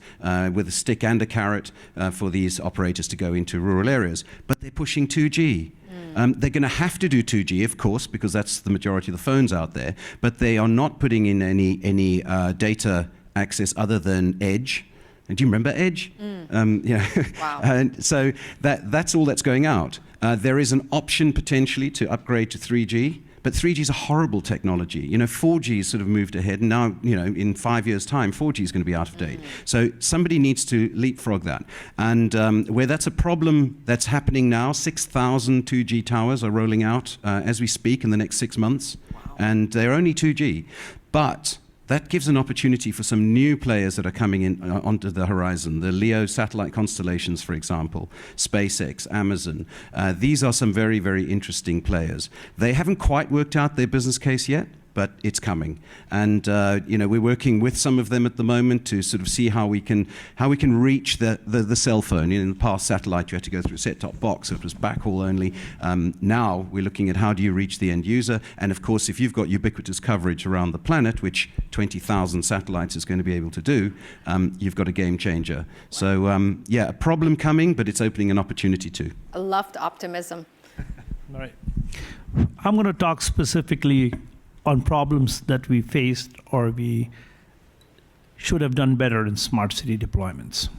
with a stick and a carrot for these operators to go into rural areas. But they're pushing 2G. They're going to have to do 2G, of course, because that's the majority of the phones out there, but they are not putting in any data access other than Edge. And do you remember Edge? Wow. And so that's all that's going out. There is an option potentially to upgrade to 3G, but 3G is a horrible technology. 4G has sort of moved ahead, and now, in 5 years' time, 4G is going to be out of date. So somebody needs to leapfrog that. And where that's a problem that's happening now, 6,000 2G towers are rolling out as we speak in the next 6 months, and they're only 2G. But that gives an opportunity for some new players that are coming in onto the horizon. The LEO satellite constellations, for example, SpaceX, Amazon. These are some very, very interesting players. They haven't quite worked out their business case yet, but it's coming. And we're working with some of them at the moment to sort of see how we can reach the cell phone. In the past, satellite, you had to go through a set-top box, so it was backhaul only. Now we're looking at how do you reach the end user. And of course, if you've got ubiquitous coverage around the planet, which 20,000 satellites is going to be able to do, you've got a game changer. So a problem coming, but it's opening an opportunity too. I loved optimism. All right. I'm going to talk specifically on problems that we faced or we should have done better in smart city deployments.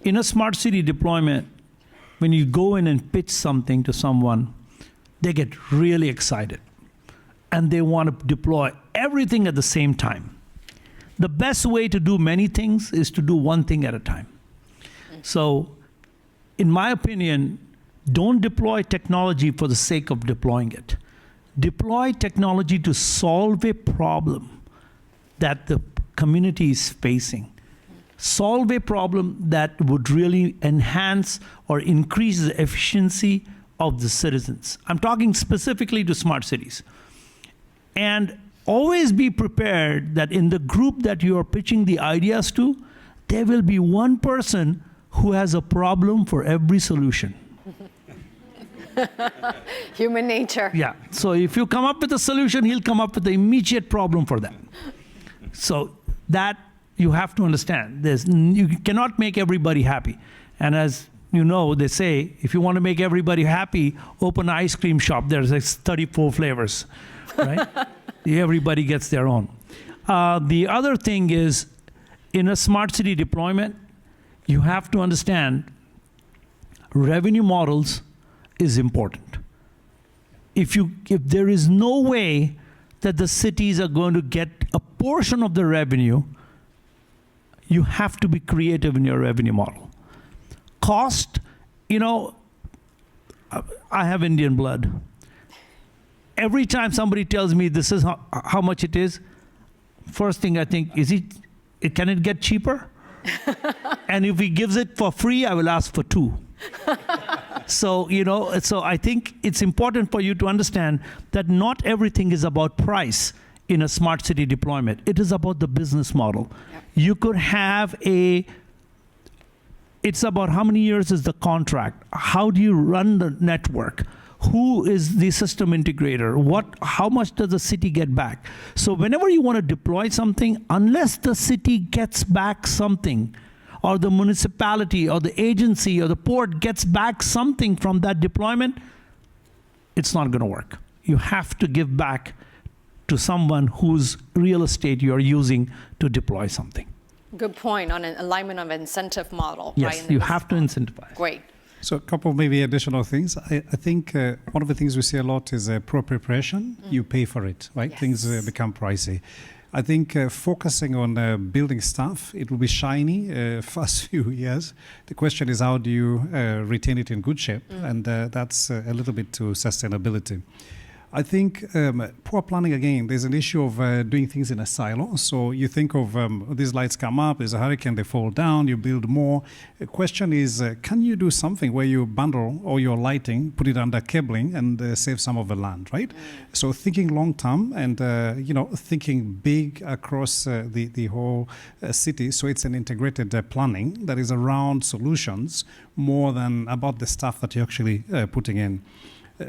In a smart city deployment, when you go in and pitch something to someone, they get really excited and they want to deploy everything at the same time. The best way to do many things is to do one thing at a time. So, in my opinion, don't deploy technology for the sake of deploying it. Deploy technology to solve a problem that the community is facing. Solve a problem that would really enhance or increase the efficiency of the citizens. I'm talking specifically to smart cities. And always be prepared that in the group that you are pitching the ideas to, there will be one person who has a problem for every solution. Human nature. Yeah. So if you come up with a solution, he'll come up with the immediate problem for that. So that you have to understand. You cannot make everybody happy. And as you know, they say, if you want to make everybody happy, open an ice cream shop. There's like 34 flavors, right? Everybody gets their own. The other thing is, in a smart city deployment, You have to understand revenue models is important. If there is no way that the cities are going to get a portion of the revenue, you have to be creative in your revenue model. Cost, I have Indian blood. Every time somebody tells me this is how much it is, first thing I think, can it get cheaper? And if he gives it for free, I will ask for 2. So I think it's important for you to understand that not everything is about price in a smart city deployment. It is about the business model. Yep. You could have it's about how many years is the contract? How do you run the network? Who is the system integrator? How much does the city get back? So whenever you want to deploy something, unless the city gets back something, or the municipality or the agency or the port gets back something from that deployment, it's not going to work. You have to give back to someone whose real estate you're using to deploy something. Good point on an alignment of incentive model. Yes, right, you have to incentivize. Great. So a couple maybe additional things. I think one of the things we see a lot is poor preparation. You pay for it, right? Yes. Things become pricey. I think focusing on building stuff, it will be shiny first few years. The question is, how do you retain it in good shape? And that's a little bit to sustainability. I think poor planning, again, there's an issue of doing things in a silo. So you think of these lights come up, there's a hurricane, they fall down, you build more. The question is, can you do something where you bundle all your lighting, put it under cabling, and save some of the land, right? So thinking long term and thinking big across the whole city. So it's an integrated planning that is around solutions more than about the stuff that you're actually putting in.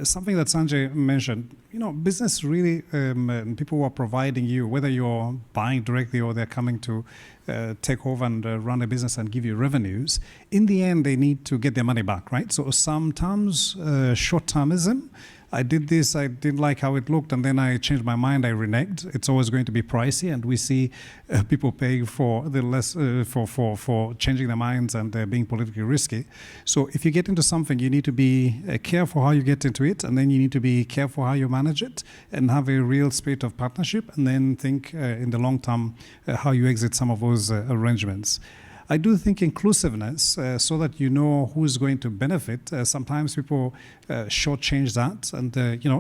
Something that Sanjay mentioned, business really, people who are providing you, whether you're buying directly or they're coming to take over and run a business and give you revenues, in the end, they need to get their money back, right? So sometimes short-termism, I did this, I didn't like how it looked, and then I changed my mind, I reneged. It's always going to be pricey, and we see people paying for the less for changing their minds and being politically risky. So if you get into something, you need to be careful how you get into it, and then you need to be careful how you manage it, and have a real spirit of partnership, and then think in the long term how you exit some of those arrangements. I do think inclusiveness, so that you know who is going to benefit. Sometimes people shortchange that, and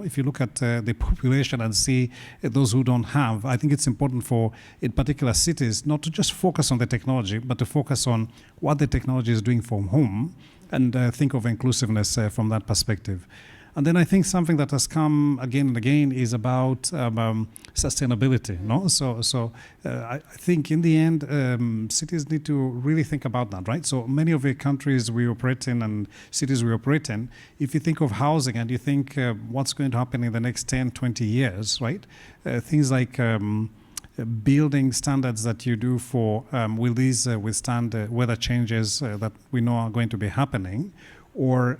if you look at the population and see those who don't have, I think it's important for, in particular cities, not to just focus on the technology, but to focus on what the technology is doing from home, and think of inclusiveness from that perspective. And then I think something that has come again and again is about sustainability. No, so I think in the end, cities need to really think about that, right? So many of the countries we operate in and cities we operate in, if you think of housing and you think what's going to happen in the next 10, 20 years, right? Things like building standards that you do for will these withstand weather changes that we know are going to be happening, or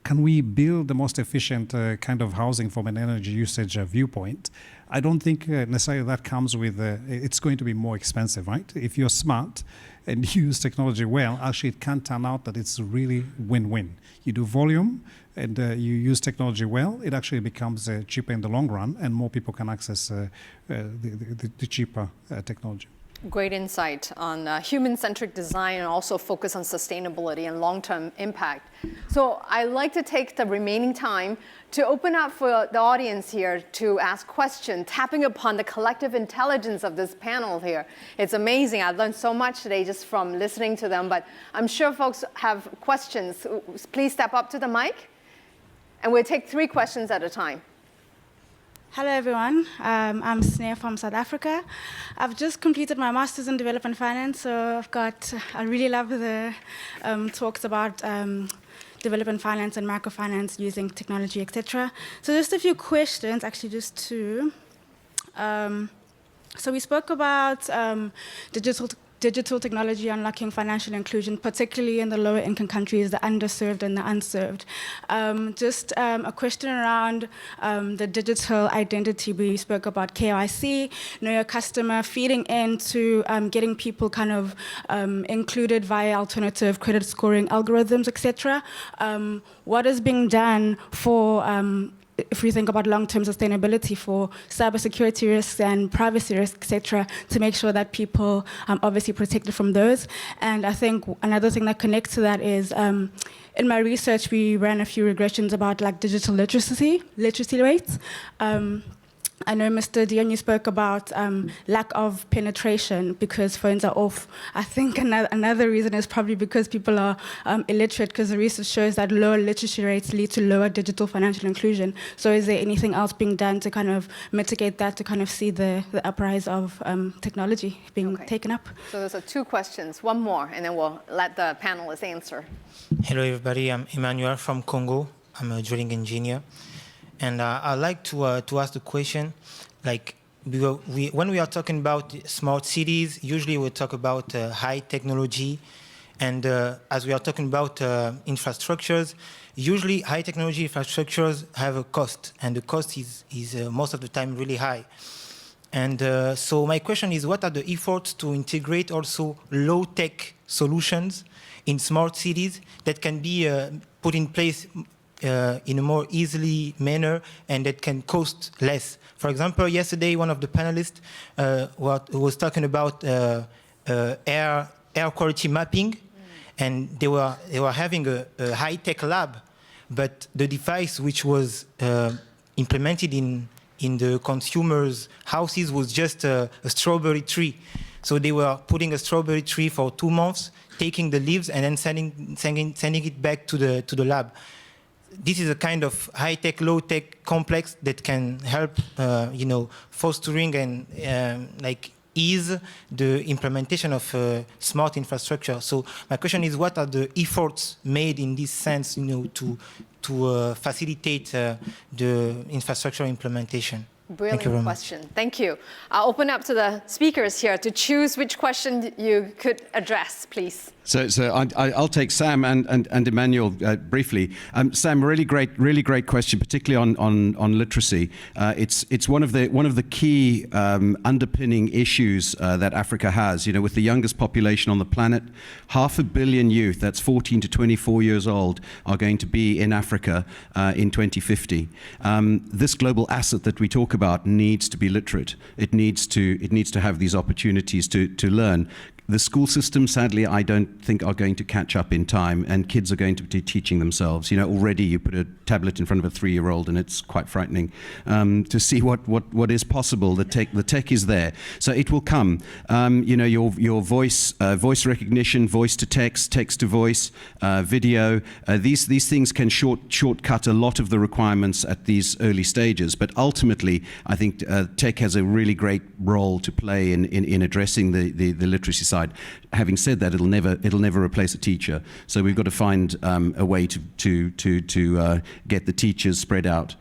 can we build the most efficient kind of housing from an energy usage viewpoint? I don't think necessarily that comes with, it's going to be more expensive, right? If you're smart and use technology well, actually it can turn out that it's really win-win. You do volume and you use technology well, it actually becomes cheaper in the long run, and more people can access the cheaper technology. Great insight on human-centric design, and also focus on sustainability and long-term impact. So I'd like to take the remaining time to open up for the audience here to ask questions, tapping upon the collective intelligence of this panel here. It's amazing. I've learned so much today just from listening to them, but I'm sure folks have questions. Please step up to the mic, and we'll take 3 questions at a time. Hello, everyone. I'm Sneh from South Africa. I've just completed my master's in development finance, so I really love the talks about development finance and microfinance using technology, etc. So just a few questions, actually just 2. So we spoke about digital digital technology unlocking financial inclusion, particularly in the lower income countries, the underserved and the unserved. Just a question around the digital identity. We spoke about KYC, know your customer, feeding into getting people kind of included via alternative credit scoring algorithms, etc. What is being done for if we think about long-term sustainability for cybersecurity risks and privacy risks, etc., to make sure that people are obviously protected from those. And I think another thing that connects to that is, in my research, we ran a few regressions about like digital literacy rates. I know, Mr. Dion, you spoke about lack of penetration because phones are off. I think another reason is probably because people are illiterate, because the research shows that lower literacy rates lead to lower digital financial inclusion. So is there anything else being done to kind of mitigate that, to kind of see the uprise of technology being taken up? So those are two questions. One more, and then we'll let the panelists answer. Hello, everybody. I'm Emmanuel from Congo. I'm a drilling engineer. And I'd like to ask the question, like, when we are talking about smart cities, usually we talk about high technology. And as we are talking about infrastructures, usually high technology infrastructures have a cost. And the cost is most of the time really high. And so my question is, what are the efforts to integrate also low-tech solutions in smart cities that can be put in place in a more easily manner and that can cost less? For example, yesterday one of the panelists was talking about air quality mapping, and they were having a high-tech lab, but the device which was implemented in the consumers' houses was just a strawberry tree. So they were putting a strawberry tree for 2 months, taking the leaves and then sending it back to the lab. This is a kind of high-tech, low-tech complex that can help, fostering and like ease the implementation of smart infrastructure. So my question is, what are the efforts made in this sense, to facilitate the infrastructure implementation? Brilliant question. Thank you. I'll open up to the speakers here to choose which question you could address, please. So I'll take Sam and Emmanuel briefly. Sam, really great question, particularly on literacy. It's one of the key underpinning issues that Africa has. With the youngest population on the planet, 500 million youth, that's 14 to 24 years old, are going to be in Africa in 2050. This global asset that we talk about needs to be literate. It needs to have these opportunities to learn. The school system, sadly, I don't think are going to catch up in time, and kids are going to be teaching themselves. Already you put a tablet in front of a 3-year-old, and it's quite frightening to see what is possible. The tech is there, so it will come. Your voice recognition, voice to text, text to voice, video. These things can shortcut a lot of the requirements at these early stages. But ultimately, I think tech has a really great role to play in addressing the literacy side. Having said that, it'll never replace a teacher. So we've got to find a way to get the teachers spread out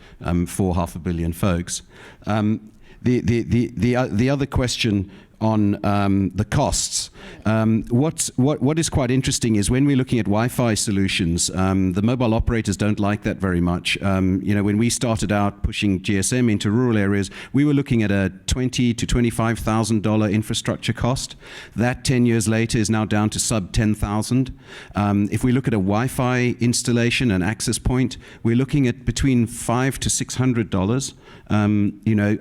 for 500 million folks. The other question on the costs. What is quite interesting is when we're looking at Wi-Fi solutions, the mobile operators don't like that very much. When we started out pushing GSM into rural areas, we were looking at a $20,000 to $25,000 infrastructure cost. That 10 years later is now down to sub $10,000. If we look at a Wi-Fi installation and access point, we're looking at between $500 to $600.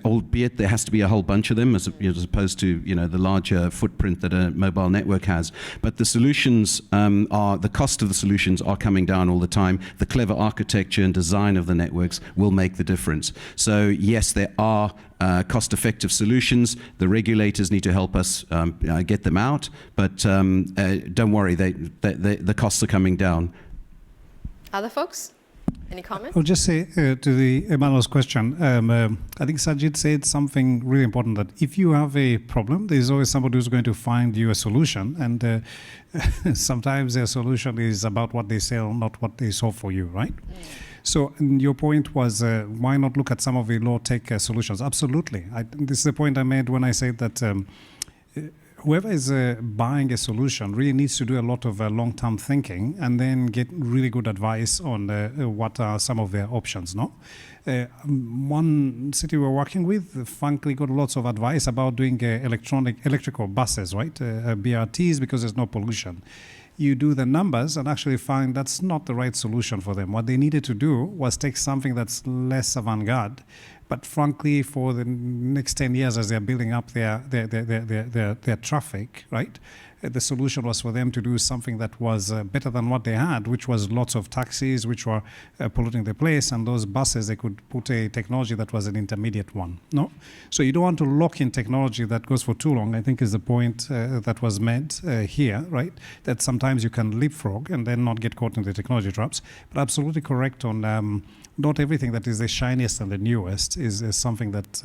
Albeit there has to be a whole bunch of them as opposed to the larger footprint that a mobile network has. But the solutions the cost of the solutions are coming down all the time. The clever architecture and design of the networks will make the difference. So yes, there are cost-effective solutions. The regulators need to help us get them out, but don't worry, the costs are coming down. Other folks? Any comments? I'll just say to the Emmanuel's question, I think Sanjeet said something really important, that if you have a problem, there's always somebody who's going to find you a solution, and sometimes their solution is about what they sell, not what they solve for you, right? So your point was, why not look at some of the low-tech solutions? Absolutely. This is the point I made when I said that whoever is buying a solution really needs to do a lot of long-term thinking and then get really good advice on what are some of their options, no? One city we're working with, frankly, got lots of advice about doing electrical buses, right? BRTs, because there's no pollution. You do the numbers and actually find that's not the right solution for them. What they needed to do was take something that's less avant-garde, but frankly, for the next 10 years as they're building up their traffic, right? The solution was for them to do something that was better than what they had, which was lots of taxis, which were polluting the place, and those buses, they could put a technology that was an intermediate one, no? So you don't want to lock in technology that goes for too long, I think is the point that was made here, right? That sometimes you can leapfrog and then not get caught in the technology traps, but absolutely correct on not everything that is the shiniest and the newest is something that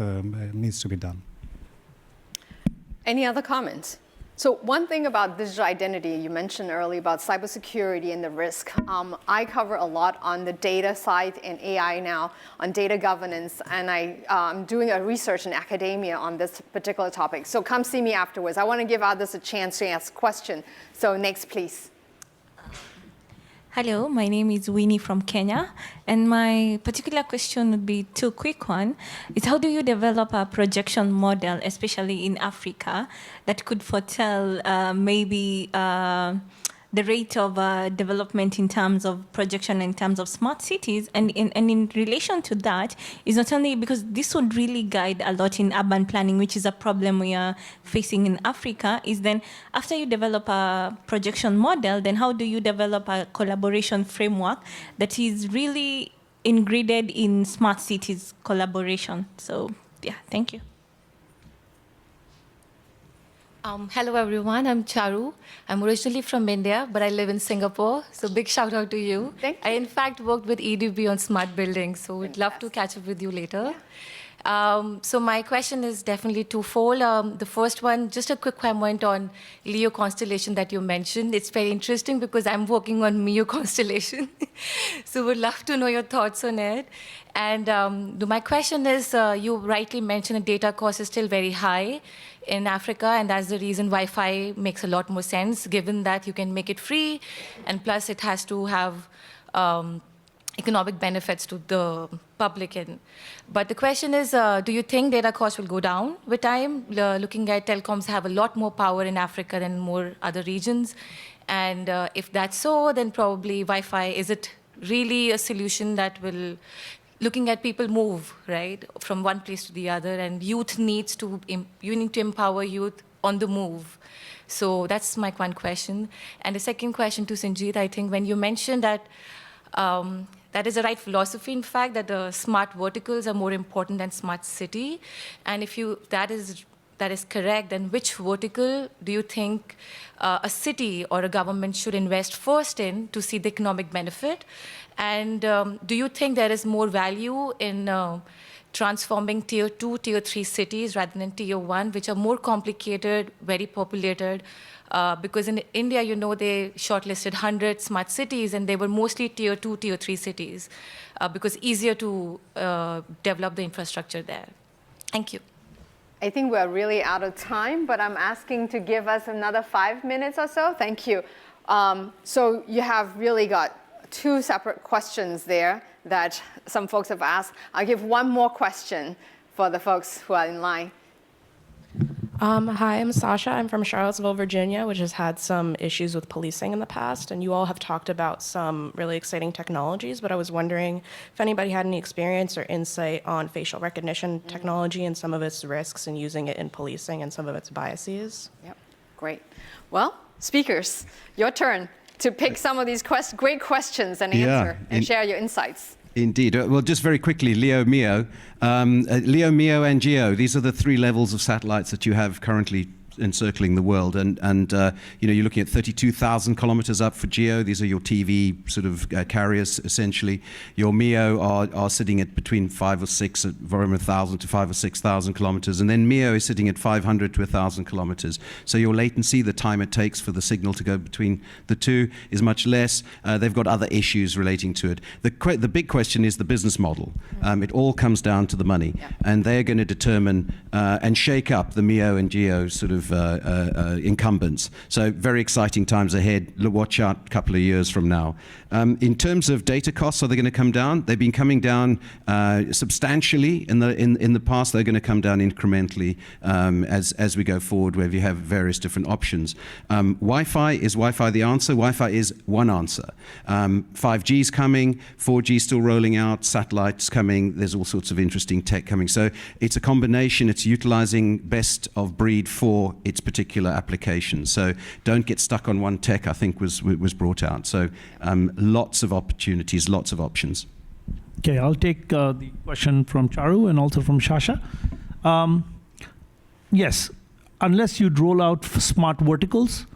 needs to be done. Any other comments? So one thing about digital identity, you mentioned earlier about cybersecurity and the risk. I cover a lot on the data side and AI now, on data governance, and I'm doing a research in academia on this particular topic. So come see me afterwards. I want to give others a chance to ask questions. So next, please. Hello, my name is Winnie from Kenya, and my particular question would be two quick one. It's how do you develop a projection model, especially in Africa, that could foretell maybe the rate of development in terms of projection, in terms of smart cities, and in relation to that is not only because this would really guide a lot in urban planning, which is a problem we are facing in Africa, is then after you develop a projection model, then how do you develop a collaboration framework that is really ingreded in smart cities collaboration? So yeah, thank you. Hello everyone, I'm Charu. I'm originally from India, but I live in Singapore, so big shout out to you. Thank you. I in fact worked with EDB on smart buildings, so we'd love to catch up with you later. Yeah. So my question is definitely twofold. The first one, just a quick comment on Leo constellation that you mentioned. It's very interesting because I'm working on Mio constellation, so would love to know your thoughts on it. And my question is, you rightly mentioned the data cost is still very high in Africa, and that's the reason Wi-Fi makes a lot more sense, given that you can make it free, and plus it has to have economic benefits to the public. But the question is, do you think data costs will go down with time? Looking at telecoms have a lot more power in Africa than more other regions, and if that's so, then probably Wi-Fi, is it really a solution that will, looking at people move, right, from one place to the other, and you need to empower youth on the move. So that's my one question. And the second question to Sanjeet, I think when you mentioned that that is the right philosophy, in fact, that the smart verticals are more important than smart city. And if that is correct, then which vertical do you think a city or a government should invest first in to see the economic benefit? And do you think there is more value in transforming tier 2, tier 3 cities rather than tier 1, which are more complicated, very populated? Because in India, they shortlisted 100 smart cities, and they were mostly tier 2, tier 3 cities, because easier to develop the infrastructure there. Thank you. I think we're really out of time, but I'm asking to give us another 5 minutes or so. Thank you. So you have really got two separate questions there that some folks have asked. I'll give one more question for the folks who are in line. Hi, I'm Sasha. I'm from Charlottesville, Virginia, which has had some issues with policing in the past. And you all have talked about some really exciting technologies, but I was wondering if anybody had any experience or insight on facial recognition technology and some of its risks in using it in policing and some of its biases. Yep, great. Well, speakers, your turn to pick some of these great questions and answer and share your insights. Indeed. Well, just very quickly, Leo, Mio, and Geo. These are the three levels of satellites that you have currently encircling the world, and you're looking at 32,000 kilometers up for GEO. These are your TV sort of carriers, essentially. Your MEO are sitting at between 5 or 6, from 1,000 to 5 or 6,000 kilometers, and then MEO is sitting at 500 to 1,000 kilometers. So your latency, the time it takes for the signal to go between the two, is much less. They've got other issues relating to it. The big question is the business model. It all comes down to the money, and they're going to determine and shake up the MEO and GEO sort of incumbents. So very exciting times ahead. Watch out a couple of years from now. In terms of data costs, are they going to come down? They've been coming down substantially in the past. They're going to come down incrementally as we go forward, where you have various different options. Wi-Fi, is Wi-Fi the answer? Wi-Fi is one answer. 5G's coming, 4G's still rolling out, satellites coming. There's all sorts of interesting tech coming. So it's a combination. It's utilizing best of breed for its particular application. So don't get stuck on one tech, I think was brought out. So lots of opportunities, lots of options. Okay, I'll take the question from Charu and also from Shasha. Yes, unless you roll out smart verticals,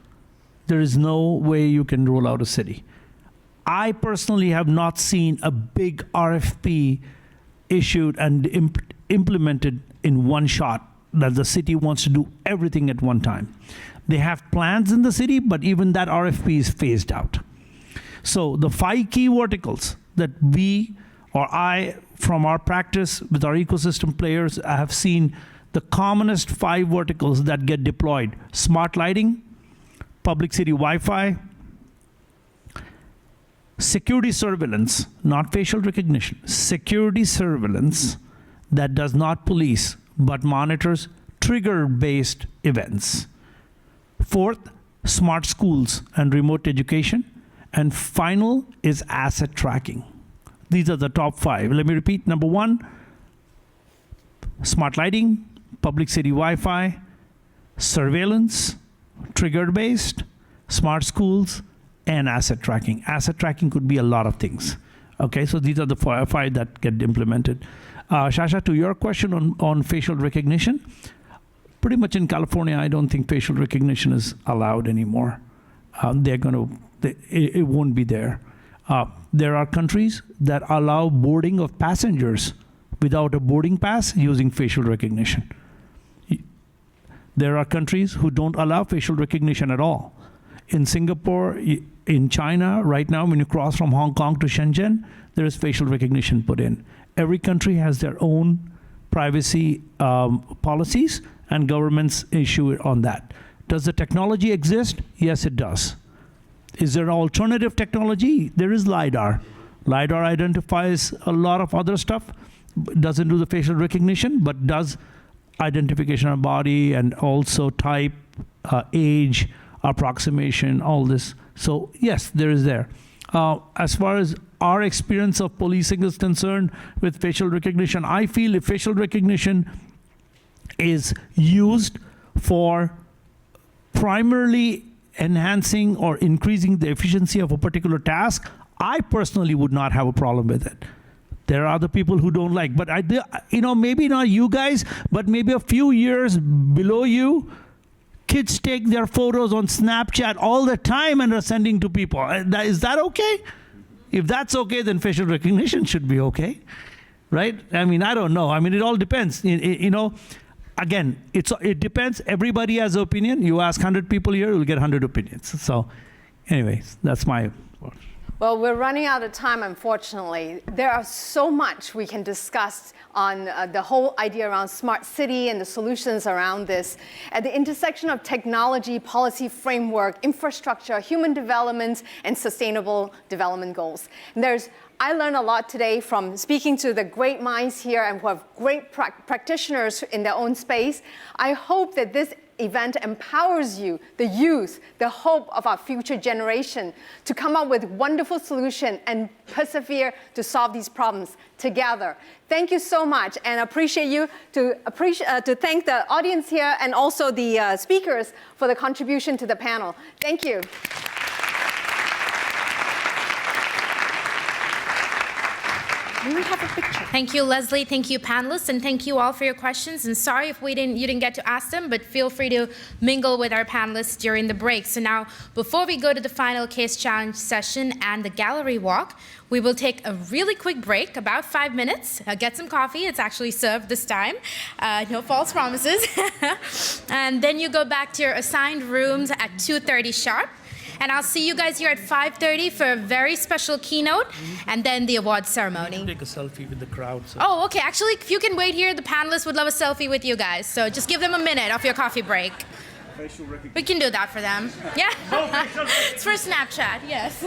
there is no way you can roll out a city. I personally have not seen a big RFP issued and implemented in one shot that the city wants to do everything at one time. They have plans in the city, but even that RFP is phased out. So the 5 key verticals that we or I, from our practice with our ecosystem players, I have seen the commonest 5 verticals that get deployed: smart lighting, public city Wi-Fi, security surveillance, not facial recognition, security surveillance that does not police but monitors trigger-based events. 4th, smart schools and remote education. And final is asset tracking. These are the top 5. Let me repeat. Number 1, smart lighting, public city Wi-Fi, surveillance, trigger-based, smart schools, and asset tracking. Asset tracking could be a lot of things. Okay, so these are the 5 that get implemented. Shasha, to your question on facial recognition, pretty much in California, I don't think facial recognition is allowed anymore. It won't be there. There are countries that allow boarding of passengers without a boarding pass using facial recognition. There are countries who don't allow facial recognition at all. In Singapore, in China, right now, when you cross from Hong Kong to Shenzhen, there is facial recognition put in. Every country has their own privacy policies, and governments issue on that. Does the technology exist? Yes, it does. Is there an alternative technology? There is LiDAR. LiDAR identifies a lot of other stuff, doesn't do the facial recognition, but does identification of body and also type, age, approximation, all this. So yes, there is there. As far as our experience of policing is concerned with facial recognition, I feel if facial recognition is used for primarily enhancing or increasing the efficiency of a particular task, I personally would not have a problem with it. There are other people who don't like, but maybe not you guys, but maybe a few years below you, kids take their photos on Snapchat all the time and are sending to people. Is that okay? If that's okay, then facial recognition should be okay, right? I mean, I don't know. I mean, it all depends. Again, it depends. Everybody has an opinion. You ask 100 people here, you'll get 100 opinions. So anyways, that's my... Well, we're running out of time, unfortunately. There are so much we can discuss on the whole idea around smart city and the solutions around this. At the intersection of technology, policy framework, infrastructure, human development, and sustainable development goals. And I learned a lot today from speaking to the great minds here and who have great practitioners in their own space. I hope that this event empowers you, the youth, the hope of our future generation, to come up with wonderful solutions and persevere to solve these problems together. Thank you so much, and appreciate you to thank the audience here and also the speakers for the contribution to the panel. Thank you. We have a picture. Thank you, Leslie. Thank you, panelists, and thank you all for your questions. And sorry if you didn't get to ask them, but feel free to mingle with our panelists during the break. So now, before we go to the final case challenge session and the gallery walk, we will take a really quick break, about 5 minutes. Get some coffee. It's actually served this time. No false promises. And then you go back to your assigned rooms at 2:30 sharp. And I'll see you guys here at 5:30 for a very special keynote and then the awards ceremony. You can take a selfie with the crowd. So. Oh, okay. Actually, if you can wait here, the panelists would love a selfie with you guys. So just give them a minute of your coffee break. We can do that for them. Yeah. It's for Snapchat, yes.